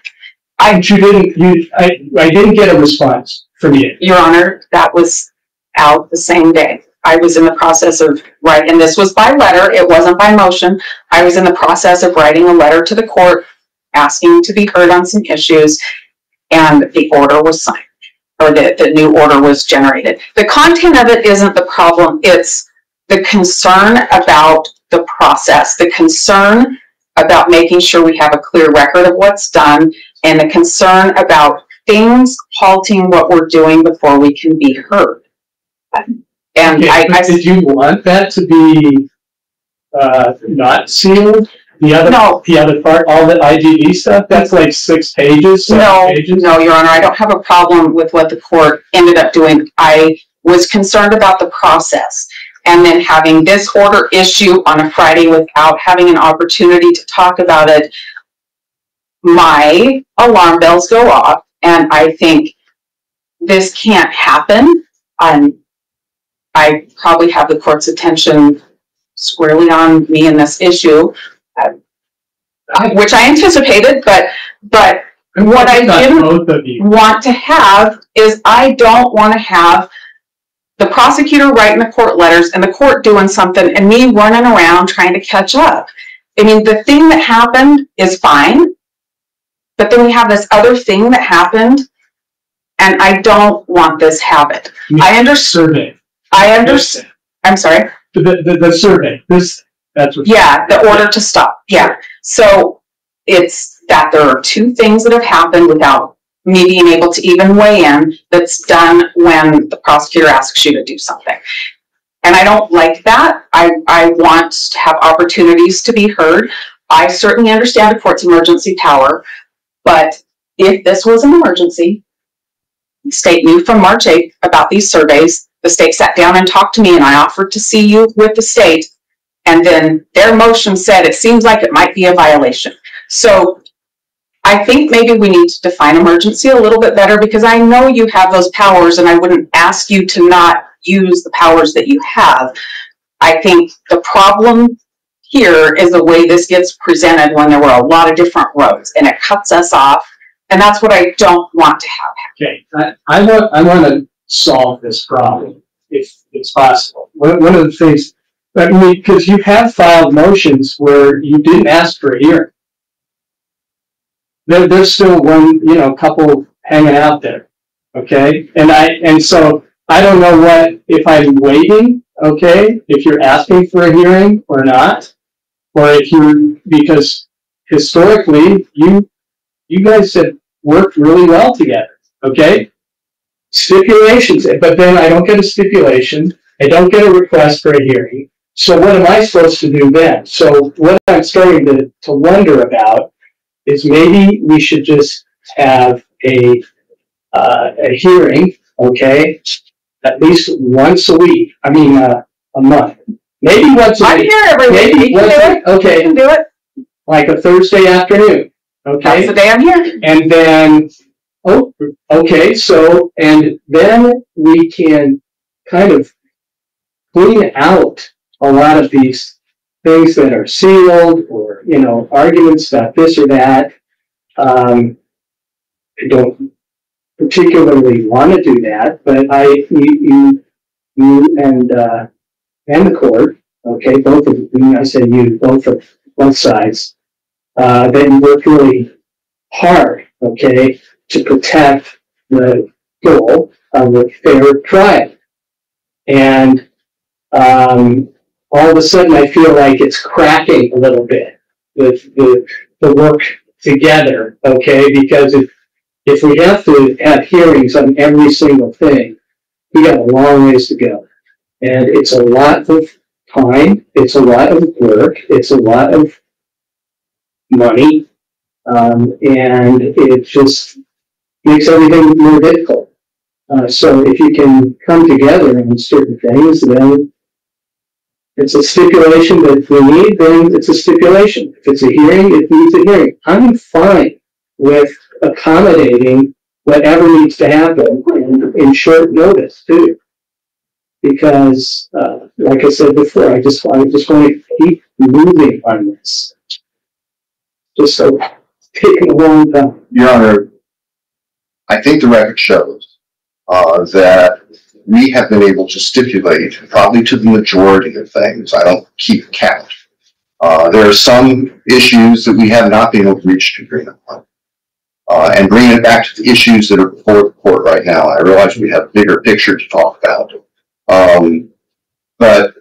Speaker 1: I didn't get a response from you.
Speaker 2: Your Honor, that was out the same day. I was in the process of writing, and this was by letter, it wasn't by motion. I was in the process of writing a letter to the court asking to be heard on some issues, and the order was signed, or the new order was generated. The content of it isn't the problem, it's the concern about the process, the concern about making sure we have a clear record of what's done, and the concern about things halting what we're doing before we can be heard. And
Speaker 1: okay, did you want that to be not sealed? The other part, all the IGD stuff, that's like 6 pages.
Speaker 2: No,
Speaker 1: pages?
Speaker 2: No, Your Honor, I don't have a problem with what the court ended up doing. I was concerned about the process, and then having this order issue on a Friday without having an opportunity to talk about it. My alarm bells go off, and I think this can't happen. I probably have the court's attention squarely on me in this issue, which I anticipated, but what I didn't want to have is I don't want to have the prosecutor writing the court letters and the court doing something and me running around trying to catch up. I mean, the thing that happened is fine, but then we have this other thing that happened, and I don't want this habit. I understand. I'm sorry?
Speaker 1: The survey. That's what.
Speaker 2: Yeah, the order to stop. Yeah. So it's that there are 2 things that have happened without me being able to even weigh in that's done when the prosecutor asks you to do something. And I don't like that. I want to have opportunities to be heard. I certainly understand the court's emergency power, but if this was an emergency, the state knew from March 8th about these surveys. The state sat down and talked to me, and I offered to see you with the state. And then their motion said it seems like it might be a violation. So I think maybe we need to define emergency a little bit better, because I know you have those powers, and I wouldn't ask you to not use the powers that you have. I think the problem here is the way this gets presented when there were a lot of different roads, and it cuts us off. And that's what I don't want to have happen.
Speaker 1: Okay, I want to solve this problem if it's possible. One of the things, I mean, because you have filed motions where you didn't ask for a hearing. There's still couple hanging out there, okay? And so I don't know if I'm waiting, okay, if you're asking for a hearing or not, or if because historically you guys have work really well together. Okay? Stipulations, but then I don't get a stipulation. I don't get a request for a hearing. So what am I supposed to do then? So what I'm starting to wonder about is maybe we should just have a hearing, okay, at least once a week. I mean, a month. Maybe once a week.
Speaker 2: I'm here every week.
Speaker 1: Maybe
Speaker 2: You can do it.
Speaker 1: okay.
Speaker 2: You can do it.
Speaker 1: Like a Thursday afternoon. Okay.
Speaker 2: That's the day I'm here.
Speaker 1: And then, oh, okay, so, and then we can kind of clean out a lot of these things that are sealed or, you know, arguments about this or that. I don't particularly want to do that, but you and the court, okay, both of you, I say you, both sides, that you work really hard, okay, to protect the goal of a fair trial. And all of a sudden I feel like it's cracking a little bit with the work together, okay, because if we have to have hearings on every single thing, we got a long ways to go. And it's a lot of time, it's a lot of work, it's a lot of money, and it just makes everything more difficult. So if you can come together on certain things, then it's a stipulation that we need, then it's a stipulation. If it's a hearing, it needs a hearing. I'm fine with accommodating whatever needs to happen in short notice, too. Because, like I said before, I just want to keep moving on this. Just so it's taking a long time.
Speaker 3: Your Honor, I think the record shows that we have been able to stipulate probably to the majority of things. I don't keep count. There are some issues that we have not been able to reach an agreement on. And bringing it back to the issues that are before the court right now, I realize we have a bigger picture to talk about. But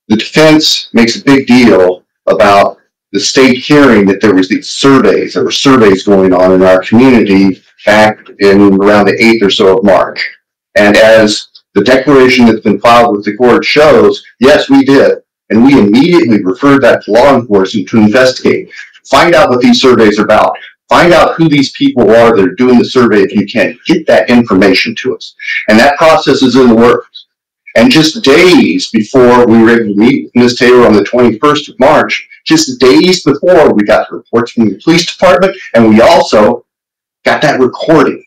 Speaker 3: the defense makes a big deal about the state hearing that there was these surveys. There were surveys going on in our community back in around the 8th or so of March. And as the declaration that's been filed with the court shows, yes, we did. And we immediately referred that to law enforcement to investigate, find out what these surveys are about, find out who these people are that are doing the survey if you can, get that information to us. And that process is in the works. And just days before we were able to meet with Ms. Taylor on the 21st of March, just days before, we got the reports from the police department, and we also got that recording.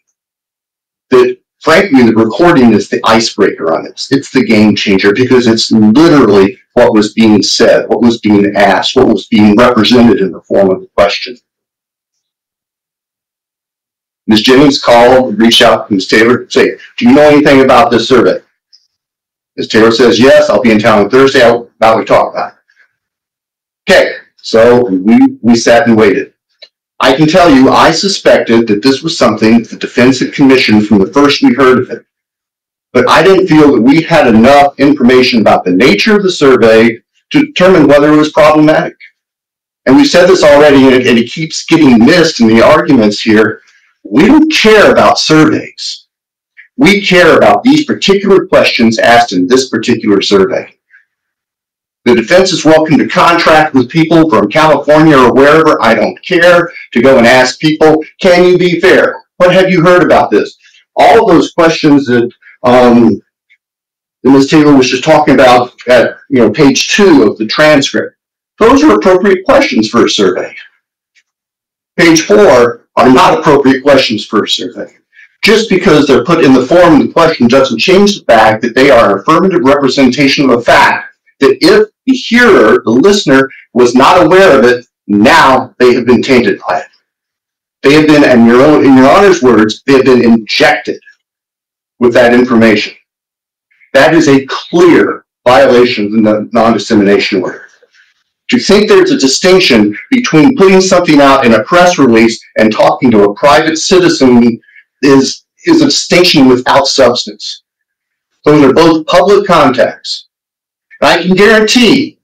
Speaker 3: That, frankly, the recording is the icebreaker on this. It's the game changer because it's literally what was being said, what was being asked, what was being represented in the form of a question. Ms. Jennings called, reached out to Ms. Taylor, and say, do you know anything about this survey? Ms. Taylor says, yes, I'll be in town on Thursday. Now we talk about it. Okay, so we sat and waited. I can tell you, I suspected that this was something the defense had commissioned from the first we heard of it. But I didn't feel that we had enough information about the nature of the survey to determine whether it was problematic. And we said this already, and it keeps getting missed in the arguments here. We don't care about surveys. We care about these particular questions asked in this particular survey. The defense is welcome to contract with people from California or wherever, I don't care, to go and ask people, can you be fair? What have you heard about this? All of those questions that Ms. Taylor was just talking about at page 2 of the transcript, those are appropriate questions for a survey. Page 4 are not appropriate questions for a survey. Just because they're put in the form of the question doesn't change the fact that they are an affirmative representation of a fact that if the hearer, the listener, was not aware of it, now they have been tainted by it. They have been, in your Honor's words, they have been injected with that information. That is a clear violation of the non-dissemination order. To think there's a distinction between putting something out in a press release and talking to a private citizen is a distinction without substance. Those are both public contacts. And I can guarantee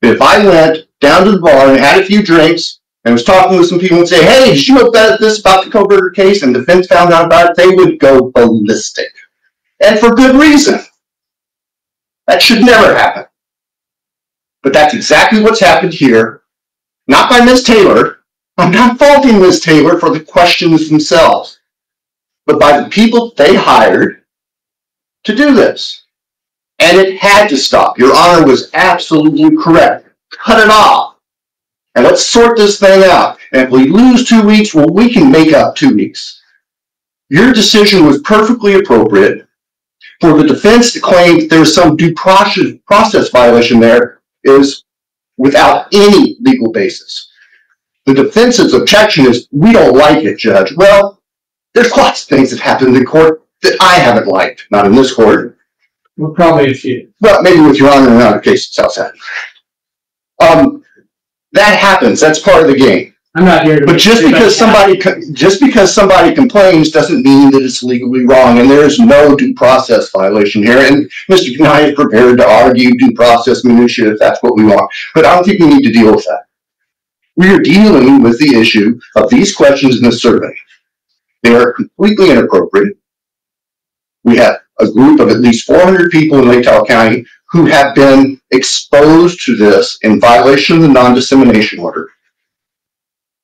Speaker 3: that if I went down to the bar and had a few drinks and was talking with some people and say, hey, did you know about this about the Kohberger case? And the defense found out about it, they would go ballistic. And for good reason. That should never happen. But that's exactly what's happened here. Not by Ms. Taylor. I'm not faulting Ms. Taylor for the questions themselves, but by the people they hired to do this. And it had to stop. Your Honor was absolutely correct. Cut it off. And let's sort this thing out. And if we lose 2 weeks, well, we can make up 2 weeks. Your decision was perfectly appropriate. For the defense to claim that there was some due process violation there is without any legal basis. The defense's objection is, we don't like it, Judge. Well, there's lots of things that happened in court that I haven't liked. Not in this court.
Speaker 1: Well, probably a few.
Speaker 3: Well, maybe with Your Honor in another case at Southside. That happens. That's part of the game.
Speaker 1: I'm not here to.
Speaker 3: But just because somebody complains doesn't mean that it's legally wrong, and there is no due process violation here. And Mr. Knight is prepared to argue due process minutiae if that's what we want. But I don't think we need to deal with that. We are dealing with the issue of these questions in the survey. They are completely inappropriate. We have a group of at least 400 people in Lake Tahoe County who have been exposed to this in violation of the non-dissemination order.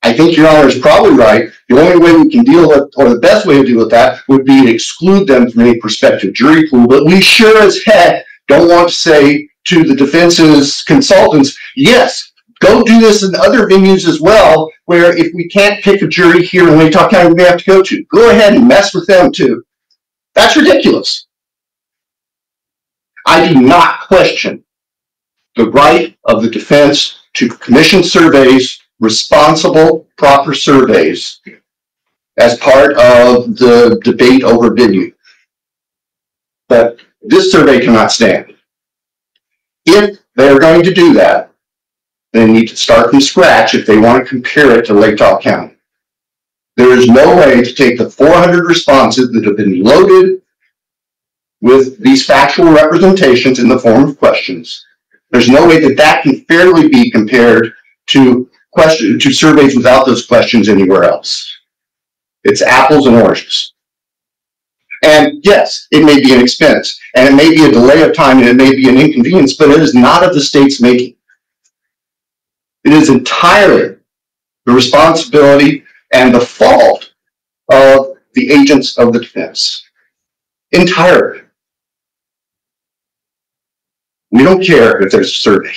Speaker 3: I think Your Honor is probably right. The only way we can deal with, or the best way to deal with that, would be to exclude them from any prospective jury pool. But we sure as heck don't want to say to the defense's consultants, yes, go do this in other venues as well, where if we can't pick a jury here in Lake Tahoe County, we may have to go to. Go ahead and mess with them too. That's ridiculous. I do not question the right of the defense to commission surveys, responsible, proper surveys, as part of the debate over venue. But this survey cannot stand. If they're going to do that, they need to start from scratch if they want to compare it to Lake Tahoe County. There is no way to take the 400 responses that have been loaded with these factual representations in the form of questions. There's no way that that can fairly be compared to surveys without those questions anywhere else. It's apples and oranges. And yes, it may be an expense, and it may be a delay of time, and it may be an inconvenience, but it is not of the state's making. It is entirely the responsibility and the fault of the agents of the defense. Entirely. We don't care if there's a survey.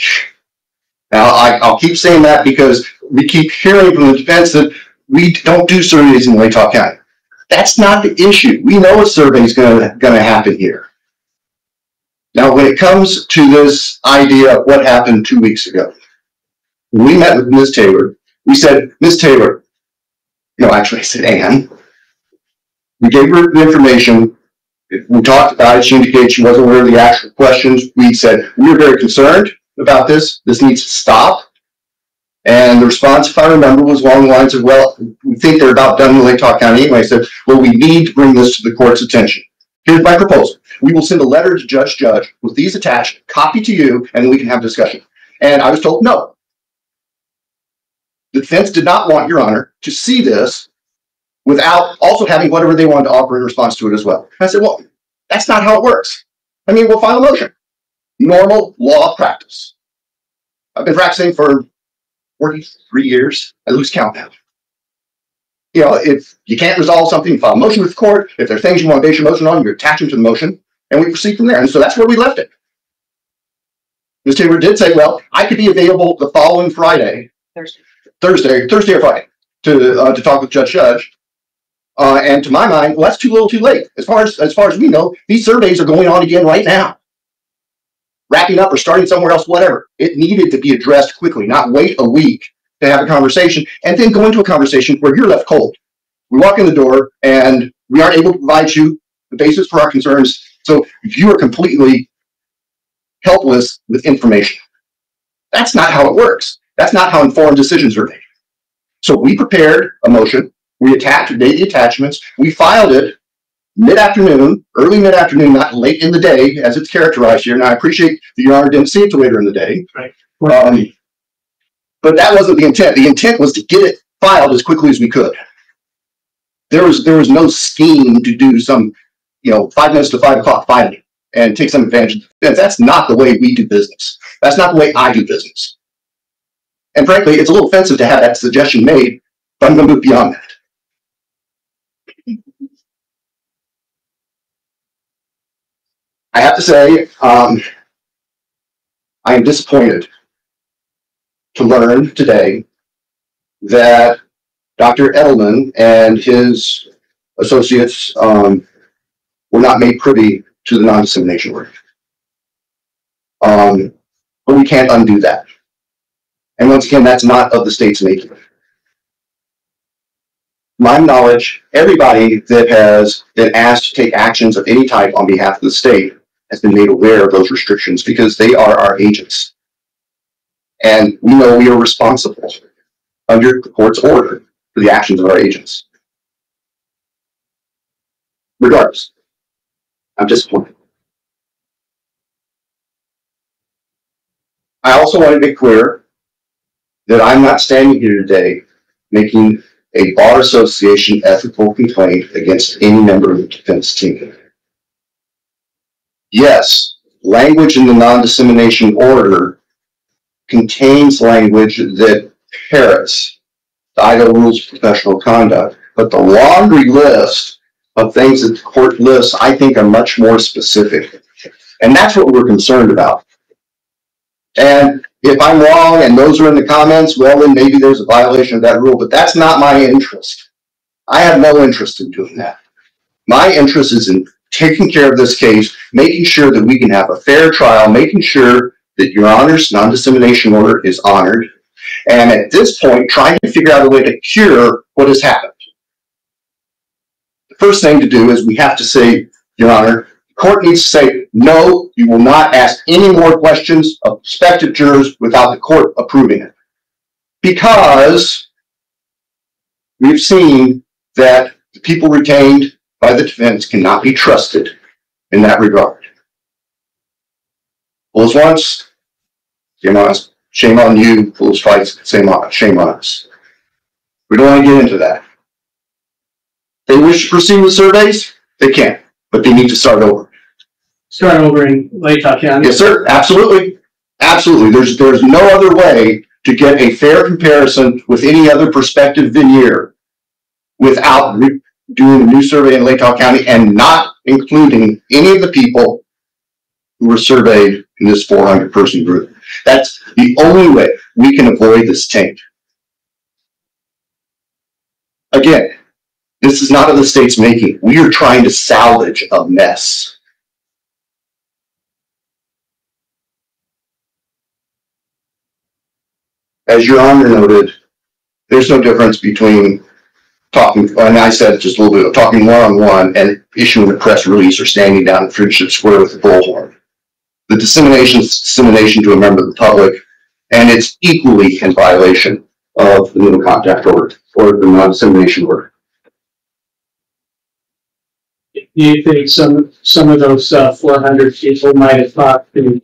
Speaker 3: Now, I'll keep saying that because we keep hearing from the defense that we don't do surveys in Lake Tahoe County. That's not the issue. We know a survey is going to happen here. Now, when it comes to this idea of what happened 2 weeks ago, when we met with Ms. Taylor, we said, Ms. Taylor, no, actually I said Ann. We gave her the information. We talked about it. She indicated she wasn't aware of the actual questions. We said, we are very concerned about this. This needs to stop. And the response, if I remember, was along the lines of, well, we think they're about done in Lake Tahoe County anyway. I said, well, we need to bring this to the court's attention. Here's my proposal. We will send a letter to Judge with these attached, copy to you, and then we can have discussion. And I was told no. The defense did not want, Your Honor, to see this without also having whatever they wanted to offer in response to it as well. And I said, well, that's not how it works. I mean, we'll file a motion. Normal law practice. I've been practicing for 43 years. I lose count now. You know, if you can't resolve something, you file a motion with the court. If there are things you want to base your motion on, you attach them to the motion, and we proceed from there. And so that's where we left it. Ms. Taylor did say, well, I could be available the following Friday, Thursday or Friday, to talk with Judge. And to my mind, well, that's too little too late. As far as we know, these surveys are going on again right now. Wrapping up or starting somewhere else, whatever. It needed to be addressed quickly, not wait a week to have a conversation and then go into a conversation where you're left cold. We walk in the door and we aren't able to provide you the basis for our concerns. So you are completely helpless with information. That's not how it works. That's not how informed decisions are made. So we prepared a motion. We made the attachments. We filed it mid-afternoon, early mid-afternoon, not late in the day, as it's characterized here. And I appreciate that Your Honor didn't see it till later in the day.
Speaker 1: Right.
Speaker 3: But that wasn't the intent. The intent was to get it filed as quickly as we could. There was no scheme to do some, 5 minutes to 5 o'clock filing and take some advantage. That's not the way we do business. That's not the way I do business. And frankly, it's a little offensive to have that suggestion made, but I'm going to move beyond that. I have to say, I am disappointed to learn today that Dr. Edelman and his associates were not made privy to the non-dissemination order. But we can't undo that. And once again, that's not of the state's making. My knowledge, everybody that has been asked to take actions of any type on behalf of the state has been made aware of those restrictions because they are our agents. And we know we are responsible under the court's order for the actions of our agents. Regardless, I'm disappointed. I also want to make clear that I'm not standing here today making a bar association ethical complaint against any member of the defense team. Yes, language in the non-dissemination order contains language that parrots the Idaho Rules of Professional Conduct, but the laundry list of things that the court lists, I think, are much more specific. And that's what we're concerned about. And if I'm wrong and those are in the comments, well, then maybe there's a violation of that rule, but that's not my interest. I have no interest in doing that. My interest is in taking care of this case, making sure that we can have a fair trial, making sure that Your Honor's non-dissemination order is honored, and at this point, trying to figure out a way to cure what has happened. The first thing to do is we have to say, Your Honor, the court needs to say, no, you will not ask any more questions of prospective jurors without the court approving it. Because we've seen that the people retained by the defense cannot be trusted in that regard. Fools once, shame on you. Fools twice, shame on us. We don't want to get into that. They wish to proceed with surveys, they can, but they need to start over.
Speaker 1: Start over in Latah County?
Speaker 3: Yes, sir. Absolutely. Absolutely. There's no other way to get a fair comparison with any other prospective veneer without doing a new survey in Latah County and not including any of the people who were surveyed in this 400-person group. That's the only way we can avoid this taint. Again, this is not of the state's making. We are trying to salvage a mess. As Your Honor noted, there's no difference between talking, and I said just a little bit of talking one-on-one and issuing a press release or standing down in Friendship Square with a bullhorn. The dissemination is dissemination to a member of the public, and it's equally in violation of the no contact order or the non-dissemination order.
Speaker 1: Do you think some of those 400 people might have talked to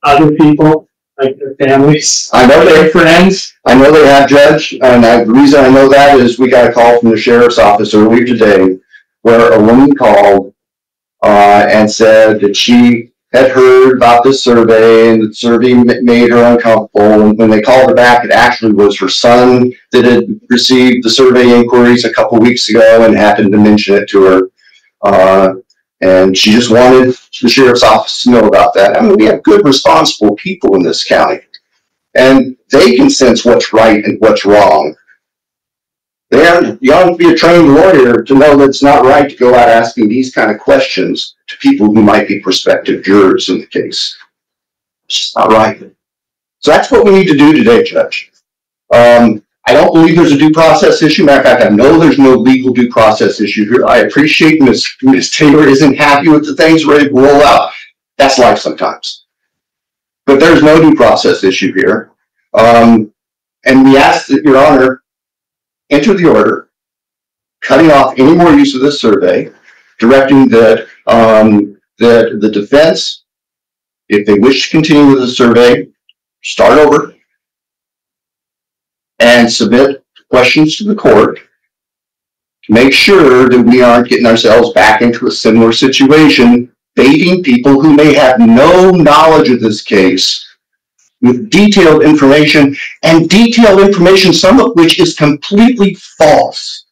Speaker 1: other people, like their families?
Speaker 3: I know
Speaker 1: their friends.
Speaker 3: I know they have, Judge, and the reason I know that is we got a call from the sheriff's office earlier today where a woman called and said that she had heard about this survey and the survey made her uncomfortable. And when they called her back, it actually was her son that had received the survey inquiries a couple weeks ago and happened to mention it to her. And she just wanted the sheriff's office to know about that. I mean, we have good, responsible people in this county, and they can sense what's right and what's wrong. You don't have to be a trained lawyer to know that it's not right to go out asking these kind of questions to people who might be prospective jurors in the case. It's just not right. So that's what we need to do today, Judge. I don't believe there's a due process issue. Matter of fact, I know there's no legal due process issue here. I appreciate Ms. Taylor isn't happy with the things ready to roll out. That's life sometimes. But there's no due process issue here. And we ask that Your Honor enter the order, cutting off any more use of this survey, directing that that the defense, if they wish to continue with the survey, start over, and submit questions to the court to make sure that we aren't getting ourselves back into a similar situation, baiting people who may have no knowledge of this case with detailed information, and detailed information, some of which is completely false.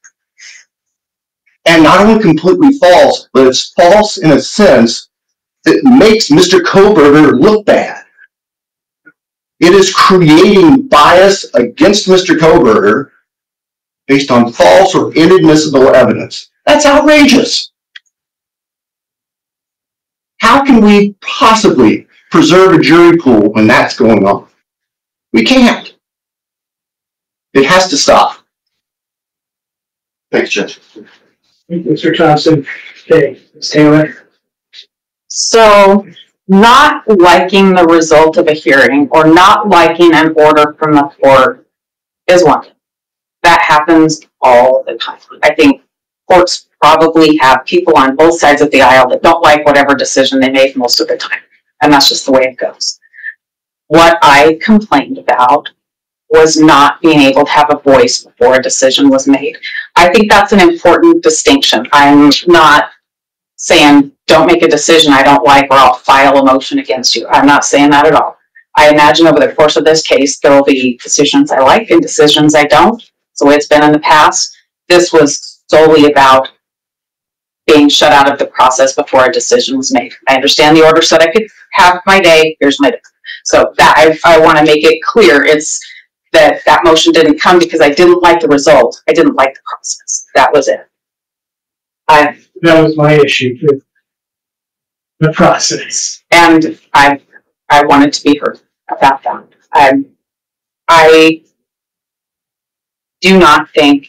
Speaker 3: And not only completely false, but it's false in a sense that makes Mr. Kohberger look bad. It is creating bias against Mr. Kohberger based on false or inadmissible evidence. That's outrageous. How can we possibly preserve a jury pool when that's going on? We can't. It has to stop. Thanks, Judge.
Speaker 1: Thank you, Mr. Thompson. Okay, Ms. Taylor.
Speaker 2: So, not liking the result of a hearing or not liking an order from the court is one thing. That happens all the time. I think courts probably have people on both sides of the aisle that don't like whatever decision they make most of the time. And that's just the way it goes. What I complained about was not being able to have a voice before a decision was made. I think that's an important distinction. I'm not saying don't make a decision I don't like or I'll file a motion against you. I'm not saying that at all. I imagine over the course of this case, there will be decisions I like and decisions I don't. It's the way it's been in the past. This was solely about being shut out of the process before a decision was made. I understand the order said I could have my day. Here's my day. So that I want to make it clear. It's that motion didn't come because I didn't like the result. I didn't like the process. That was it.
Speaker 1: That was my issue with the process.
Speaker 2: And I wanted to be heard about that. I do not think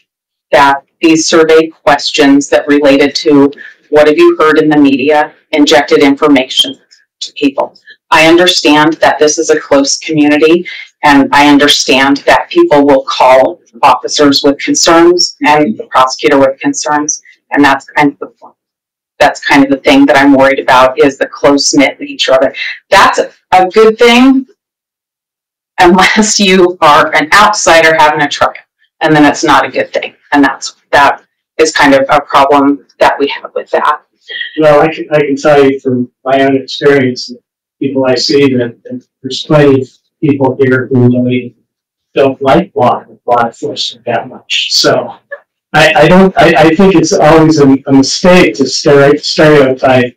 Speaker 2: that these survey questions that related to what have you heard in the media injected information to people. I understand that this is a close community, and I understand that people will call officers with concerns and the prosecutor with concerns, and that's kind of the thing that I'm worried about is the close-knit nature of it. That's a good thing unless you are an outsider having a trial, and then it's not a good thing, and that is kind of a problem that we have with that.
Speaker 1: Well, I can tell you from my own experience, people I see that there's plenty of people here who really don't like law enforcement that much. So I think it's always a mistake to stereotype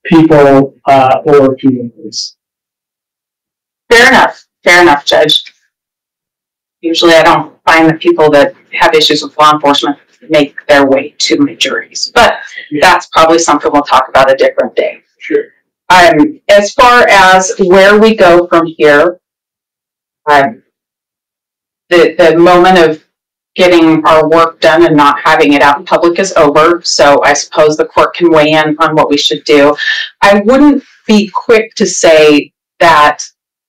Speaker 1: people or communities.
Speaker 2: Fair enough, Judge. Usually I don't find that people that have issues with law enforcement make their way to my juries, but that's probably something we'll talk about a different day.
Speaker 1: Sure.
Speaker 2: As far as where we go from here, the moment of getting our work done and not having it out in public is over, so I suppose the court can weigh in on what we should do. I wouldn't be quick to say that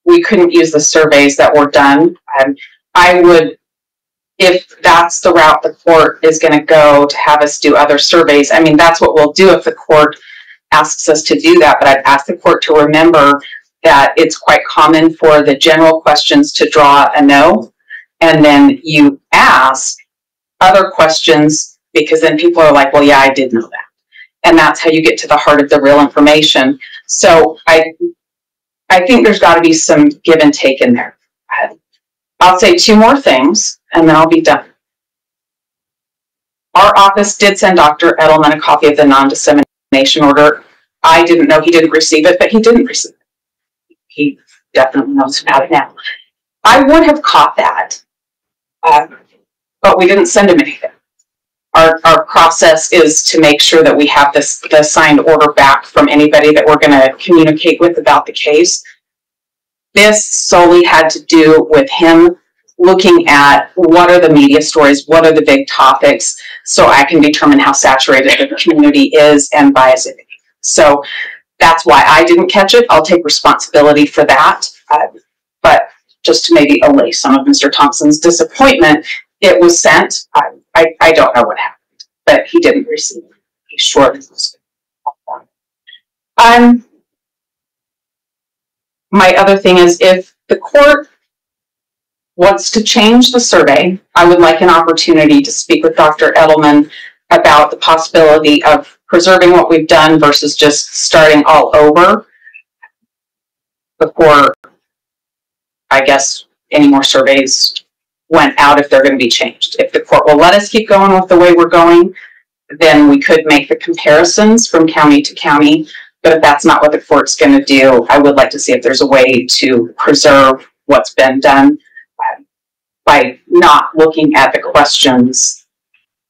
Speaker 2: we couldn't use the surveys that were done. I would, if that's the route the court is going to go to have us do other surveys, I mean, that's what we'll do if the court asks us to do that, but I'd ask the court to remember that it's quite common for the general questions to draw a no, and then you ask other questions because then people are like, well, yeah, I did know that. And that's how you get to the heart of the real information. So I think there's got to be some give and take in there. I'll say two more things and then I'll be done. Our office did send Dr. Edelman a copy of the non-dissemination order. I didn't know he didn't receive it, but he didn't receive it. He definitely knows about it now. I would have caught that, but we didn't send him anything. Our process is to make sure that we have the signed order back from anybody that we're going to communicate with about the case. This solely had to do with him looking at what are the media stories, what are the big topics, so I can determine how saturated the community is and bias it. So that's why I didn't catch it. I'll take responsibility for that. But just to maybe allay some of Mr. Thompson's disappointment, it was sent. I don't know what happened, but he didn't receive it. He surely was. My other thing is if the court wants to change the survey, I would like an opportunity to speak with Dr. Edelman about the possibility of preserving what we've done versus just starting all over before, I guess, any more surveys went out if they're going to be changed. If the court will let us keep going with the way we're going, then we could make the comparisons from county to county. But if that's not what the court's going to do, I would like to see if there's a way to preserve what's been done by not looking at the questions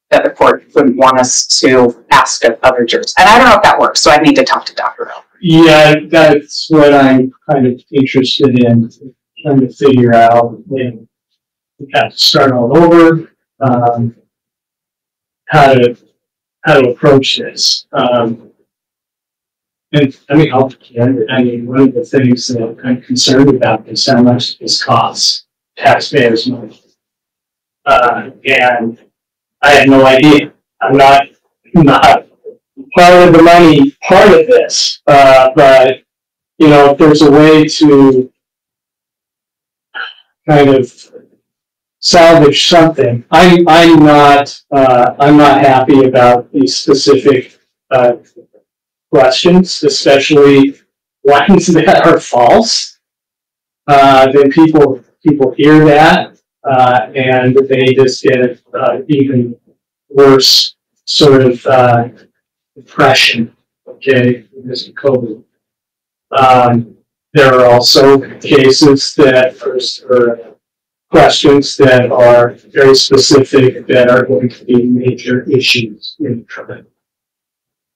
Speaker 2: that the court wouldn't want us to ask of other jurors. And I don't know if that works, so I need to talk to Dr. Edelman.
Speaker 4: Yeah, that's what I'm kind of interested in, trying to figure out when we have to start all over, how to approach this. And I mean, one of the things that I'm concerned about is how much this costs taxpayers' money. And I have no idea. I'm not part of the money part of this, but you know, if there's a way to kind of salvage something, I'm not happy about these specific questions, especially ones that are false. Then people hear that, and they just get even worse sort of impression. Okay, because of COVID. There are also cases that are questions that are very specific that are going to be major issues in the trial.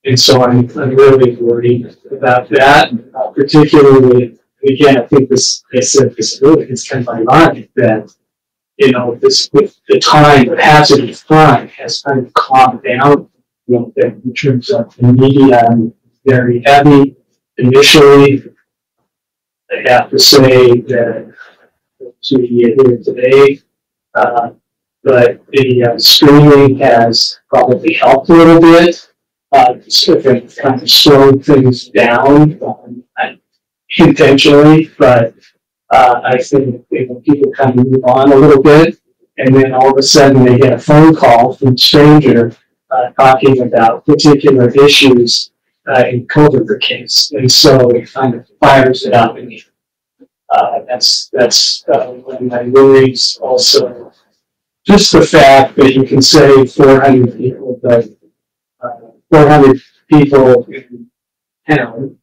Speaker 4: And so I'm really worried about that, particularly, again, I think this really is kind of ironic that, you know, this, with the time, the passage of time has kind of calmed down a little bit in terms of the media, and very heavy initially. I have to say that to be here today, but the streaming has probably helped a little bit. So it kind of slowed things down intentionally, but I think people kind of move on a little bit, and then all of a sudden they get a phone call from a stranger talking about particular issues in Kohberger case, and so it kind of fires it up in me. That's one of my worries. Also, just the fact that you can say 400 people, but 400 people in town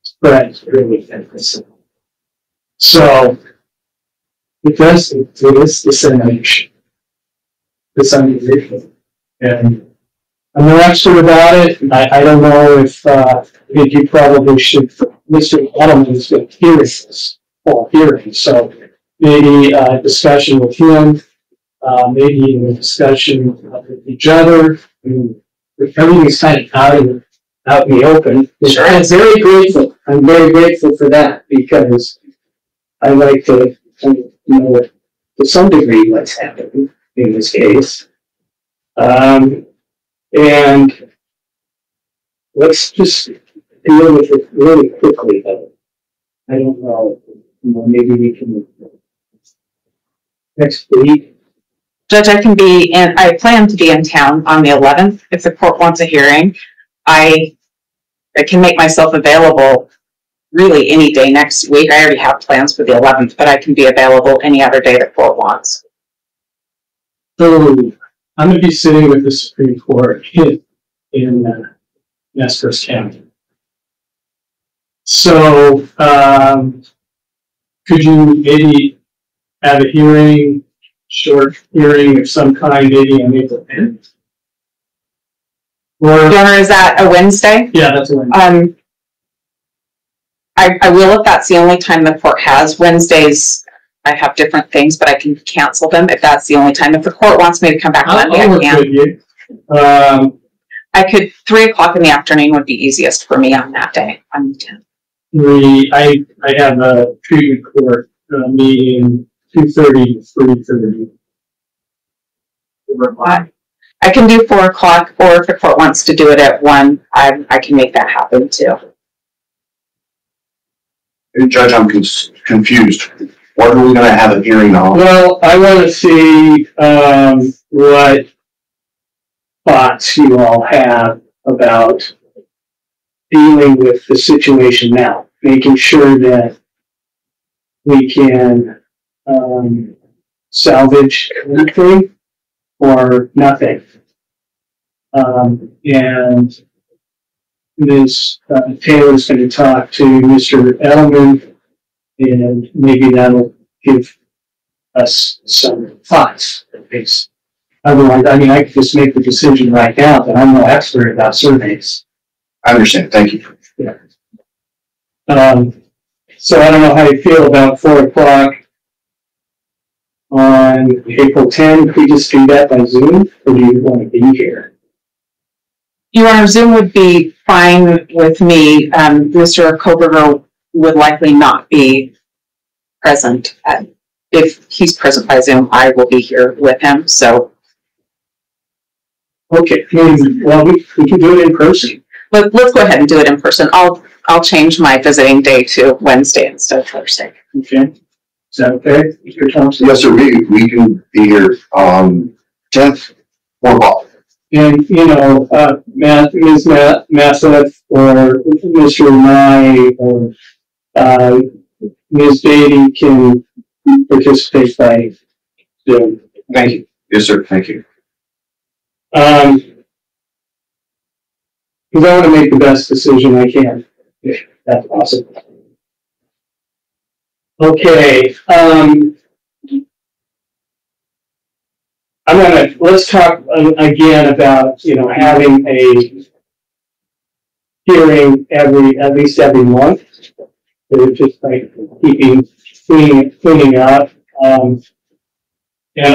Speaker 4: spreads really thin. So it is dissemination. And I'm no expert about it. I don't know if I think you probably should. Mr. Edelman is going to hear this whole hearing, so maybe a discussion with him, maybe even a discussion with each other. I mean, everything's kind of out in the open.
Speaker 1: Sure. I'm very grateful. I'm very grateful for that, because I like to know to some degree what's happening in this case. And let's just deal with it really quickly, though. I don't know, maybe we can next week.
Speaker 2: Judge, I plan to be in town on the 11th. If the court wants a hearing, I can make myself available really any day next week. I already have plans for the 11th, but I can be available any other day the court wants.
Speaker 4: So I'm going to be sitting with the Supreme Court in Moscow County. So could you maybe have a hearing, short hearing of some kind, maybe on April 10th? Or
Speaker 2: Is that a Wednesday?
Speaker 4: Yeah, that's a Wednesday.
Speaker 2: I will if that's the only time the court has. Wednesdays, I have different things, but I can cancel them if that's the only time. If the court wants me to come back Monday, I can. I could, 3 o'clock in the afternoon would be easiest for me on that day, on the 10th.
Speaker 4: I have a treatment court meeting 2:30 to 3:30.
Speaker 2: I can do 4 o'clock, or if the court wants to do it at 1, I can make that happen too.
Speaker 3: Judge, I'm confused. What are we going to have a hearing on?
Speaker 1: Well, I want to see what thoughts you all have about dealing with the situation now, making sure that we can salvage anything or nothing. And Ms. Taylor's going to talk to Mr. Edelman, and maybe that'll give us some thoughts. Otherwise, I mean, I could just make the decision right now, but I'm no expert about surveys.
Speaker 3: I understand. Thank you.
Speaker 1: Yeah. So I don't know how you feel about 4 o'clock on April 10. Could we just do that by Zoom, or do you want to be here?
Speaker 2: Your Honor, Zoom would be fine with me. Mr. Kohberger would likely not be present. If he's present by Zoom, I will be here with him. So,
Speaker 1: okay. Well, we can do it in person.
Speaker 2: let's go ahead and do it in person. I'll change my visiting day to Wednesday instead of Thursday.
Speaker 1: Okay. Is that okay, Mr. Thompson?
Speaker 3: Yes, sir. We can be here 10th, 4 o'clock.
Speaker 1: And, you know, Ms. Masseth or Mr. Nye or Ms. Beatty can participate by Zoom.
Speaker 3: Thank you. Yes, sir. Thank you.
Speaker 1: Because I want to make the best decision I can, if that's possible. Okay. Let's talk again about, you know, having a hearing at least every month. Just like cleaning up. And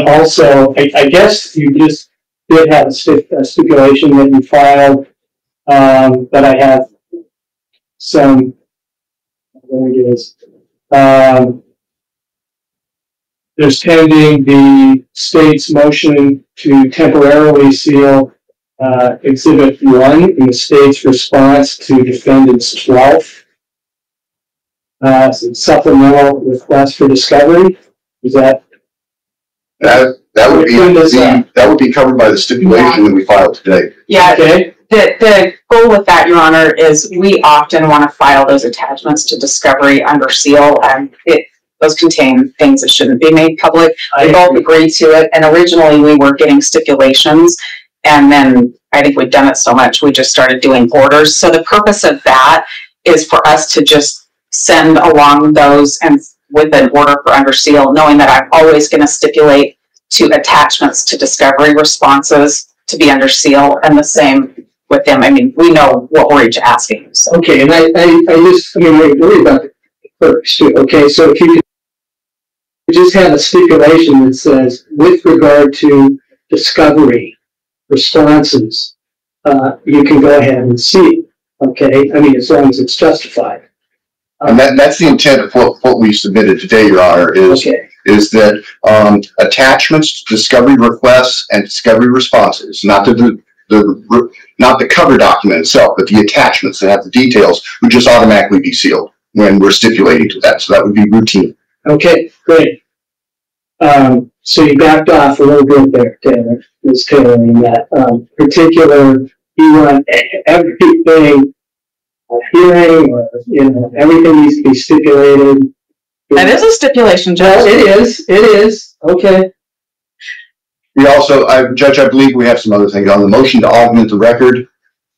Speaker 1: also, I guess you just did have a stipulation that you filed, but I have some, there it is. There's pending the state's motion to temporarily seal Exhibit 1 in the state's response to defendant's 12th supplemental request for discovery. Is that
Speaker 3: that would be covered by the stipulation that we filed today.
Speaker 2: Yeah.
Speaker 1: Okay.
Speaker 2: The goal with that, Your Honor, is we often want to file those attachments to discovery under seal, and those contain things that shouldn't be made public. We both agreed to it, and originally we were getting stipulations, and then I think we've done it so much we just started doing orders. So the purpose of that is for us to just send along those and with an order for under seal, knowing that I'm always going to stipulate to attachments to discovery responses to be under seal, and the same with them. I mean, we know what we're each asking. So.
Speaker 1: Okay, and I worry about the clerks too. Okay, so if you could just have a stipulation that says, with regard to discovery responses, you can go ahead and see. Okay, I mean, as long as it's justified.
Speaker 3: And that's the intent of what we submitted today, Your Honor, is that attachments to discovery requests and discovery responses, not the cover document itself, but the attachments that have the details, would just automatically be sealed when we're stipulating to that. So that would be routine.
Speaker 1: Okay, great. So you backed off a little bit there, Taylor, Ms. Taylor, in that particular, you want everything, hearing, or, you know, everything needs to be stipulated.
Speaker 2: That is a stipulation, Judge.
Speaker 1: Well, it is. Okay.
Speaker 3: We also, Judge, I believe we have some other things on the motion to augment the record.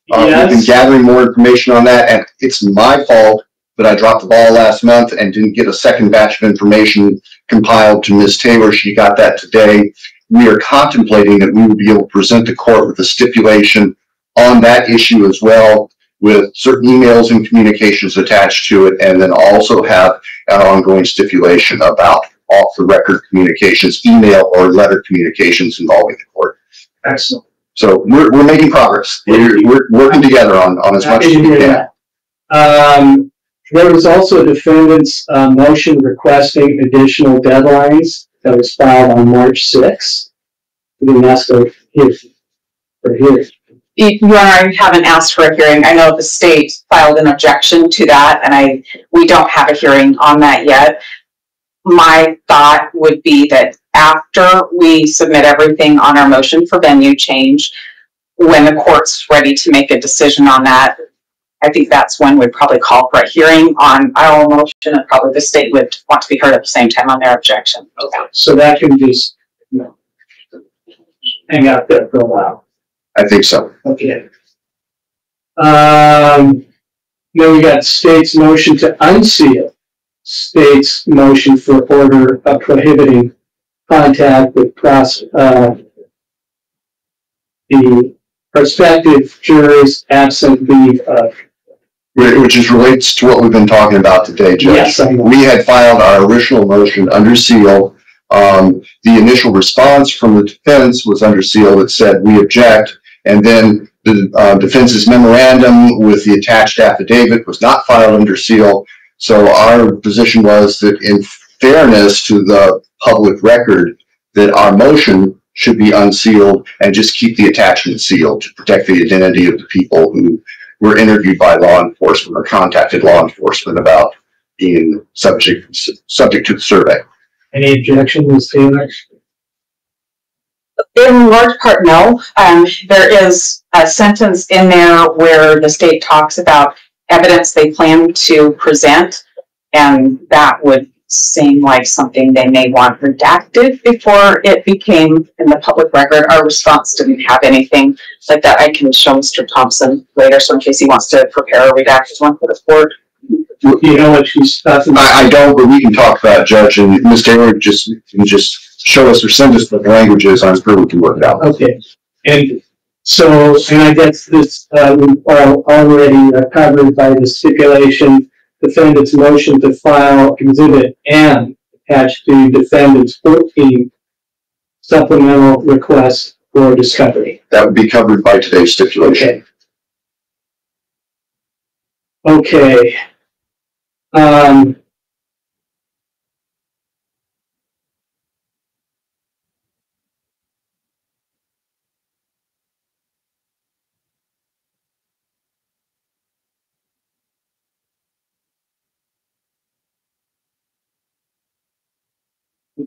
Speaker 1: Yes.
Speaker 3: We've been gathering more information on that, and it's my fault that I dropped the ball last month and didn't get a second batch of information compiled to Ms. Taylor. She got that today. We are contemplating that we will be able to present the court with a stipulation on that issue as well, with certain emails and communications attached to it, and then also have an ongoing stipulation about off-the-record communications, email or letter communications involving the court.
Speaker 1: Excellent.
Speaker 3: So we're making progress. We're working together on as much as we can.
Speaker 1: There was also a defendant's motion requesting additional deadlines that was filed on March 6th. We didn't ask for here.
Speaker 2: Your Honor, I haven't asked for a hearing. I know the state filed an objection to that, and we don't have a hearing on that yet. my thought would be that after we submit everything on our motion for venue change, when the court's ready to make a decision on that, I think that's when we'd probably call for a hearing on our motion, and probably the state would want to be heard at the same time on their objection.
Speaker 4: Okay. So that can just, hang out there for a while.
Speaker 3: I think so.
Speaker 4: Okay. Then we got state's motion to unseal, state's motion for order of prohibiting contact with the prospective jurors absent leave of.
Speaker 3: Which relates to what we've been talking about today, Judge.
Speaker 4: Yes, I know.
Speaker 3: We had filed our original motion under seal. The initial response from the defense was under seal that said we object, and then the defense's memorandum with the attached affidavit was not filed under seal. So our position was that in fairness to the public record, that our motion should be unsealed and just keep the attachment sealed to protect the identity of the people who were interviewed by law enforcement or contacted law enforcement about being subject to the survey.
Speaker 4: Any objection, Ms. Taylor?
Speaker 2: In large part, no. There is a sentence in there where the state talks about evidence they plan to present, and that would seem like something they may want redacted before it became in the public record. Our response didn't have anything like that. I can show Mr. Thompson later, so in case he wants to prepare a redacted one for the court.
Speaker 4: You know what she's talking about?
Speaker 3: I don't, but we can talk about it, Judge, and Ms. Taylor can just show us or send us what the language is. I'm sure we can work it out.
Speaker 4: Okay. And so, and I guess this we are already covered by the stipulation. Defendant's motion to file exhibit and attach to defendant's 14 supplemental requests for discovery.
Speaker 3: That would be covered by today's stipulation.
Speaker 4: Okay.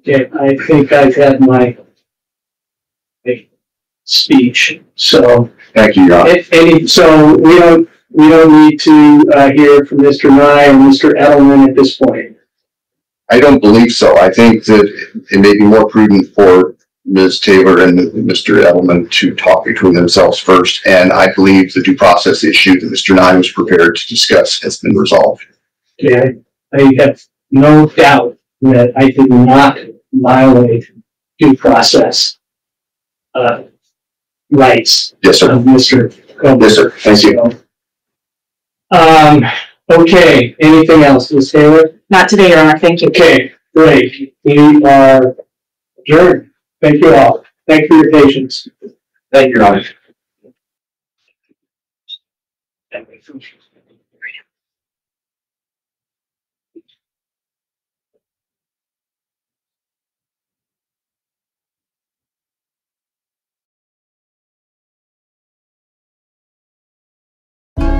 Speaker 4: Okay, I think I've had my speech. So
Speaker 3: Thank you, Your Honor.
Speaker 4: So we don't need to hear from Mr. Nye or Mr. Edelman at this point.
Speaker 3: I don't believe so. I think that it may be more prudent for Ms. Taylor and Mr. Edelman to talk between themselves first, and I believe the due process issue that Mr. Nye was prepared to discuss has been resolved.
Speaker 4: Okay, I have no doubt that I did not violate due process rights
Speaker 3: Yes, sir.
Speaker 4: of Mr. Kohberger.
Speaker 3: Yes, sir. Thank you.
Speaker 4: Okay, anything else, Ms. Taylor?
Speaker 2: Not today, Your Honor. Thank you.
Speaker 4: Okay, great. We are adjourned. Thank you all. Thank you for your patience.
Speaker 3: Thank you, Your Honor.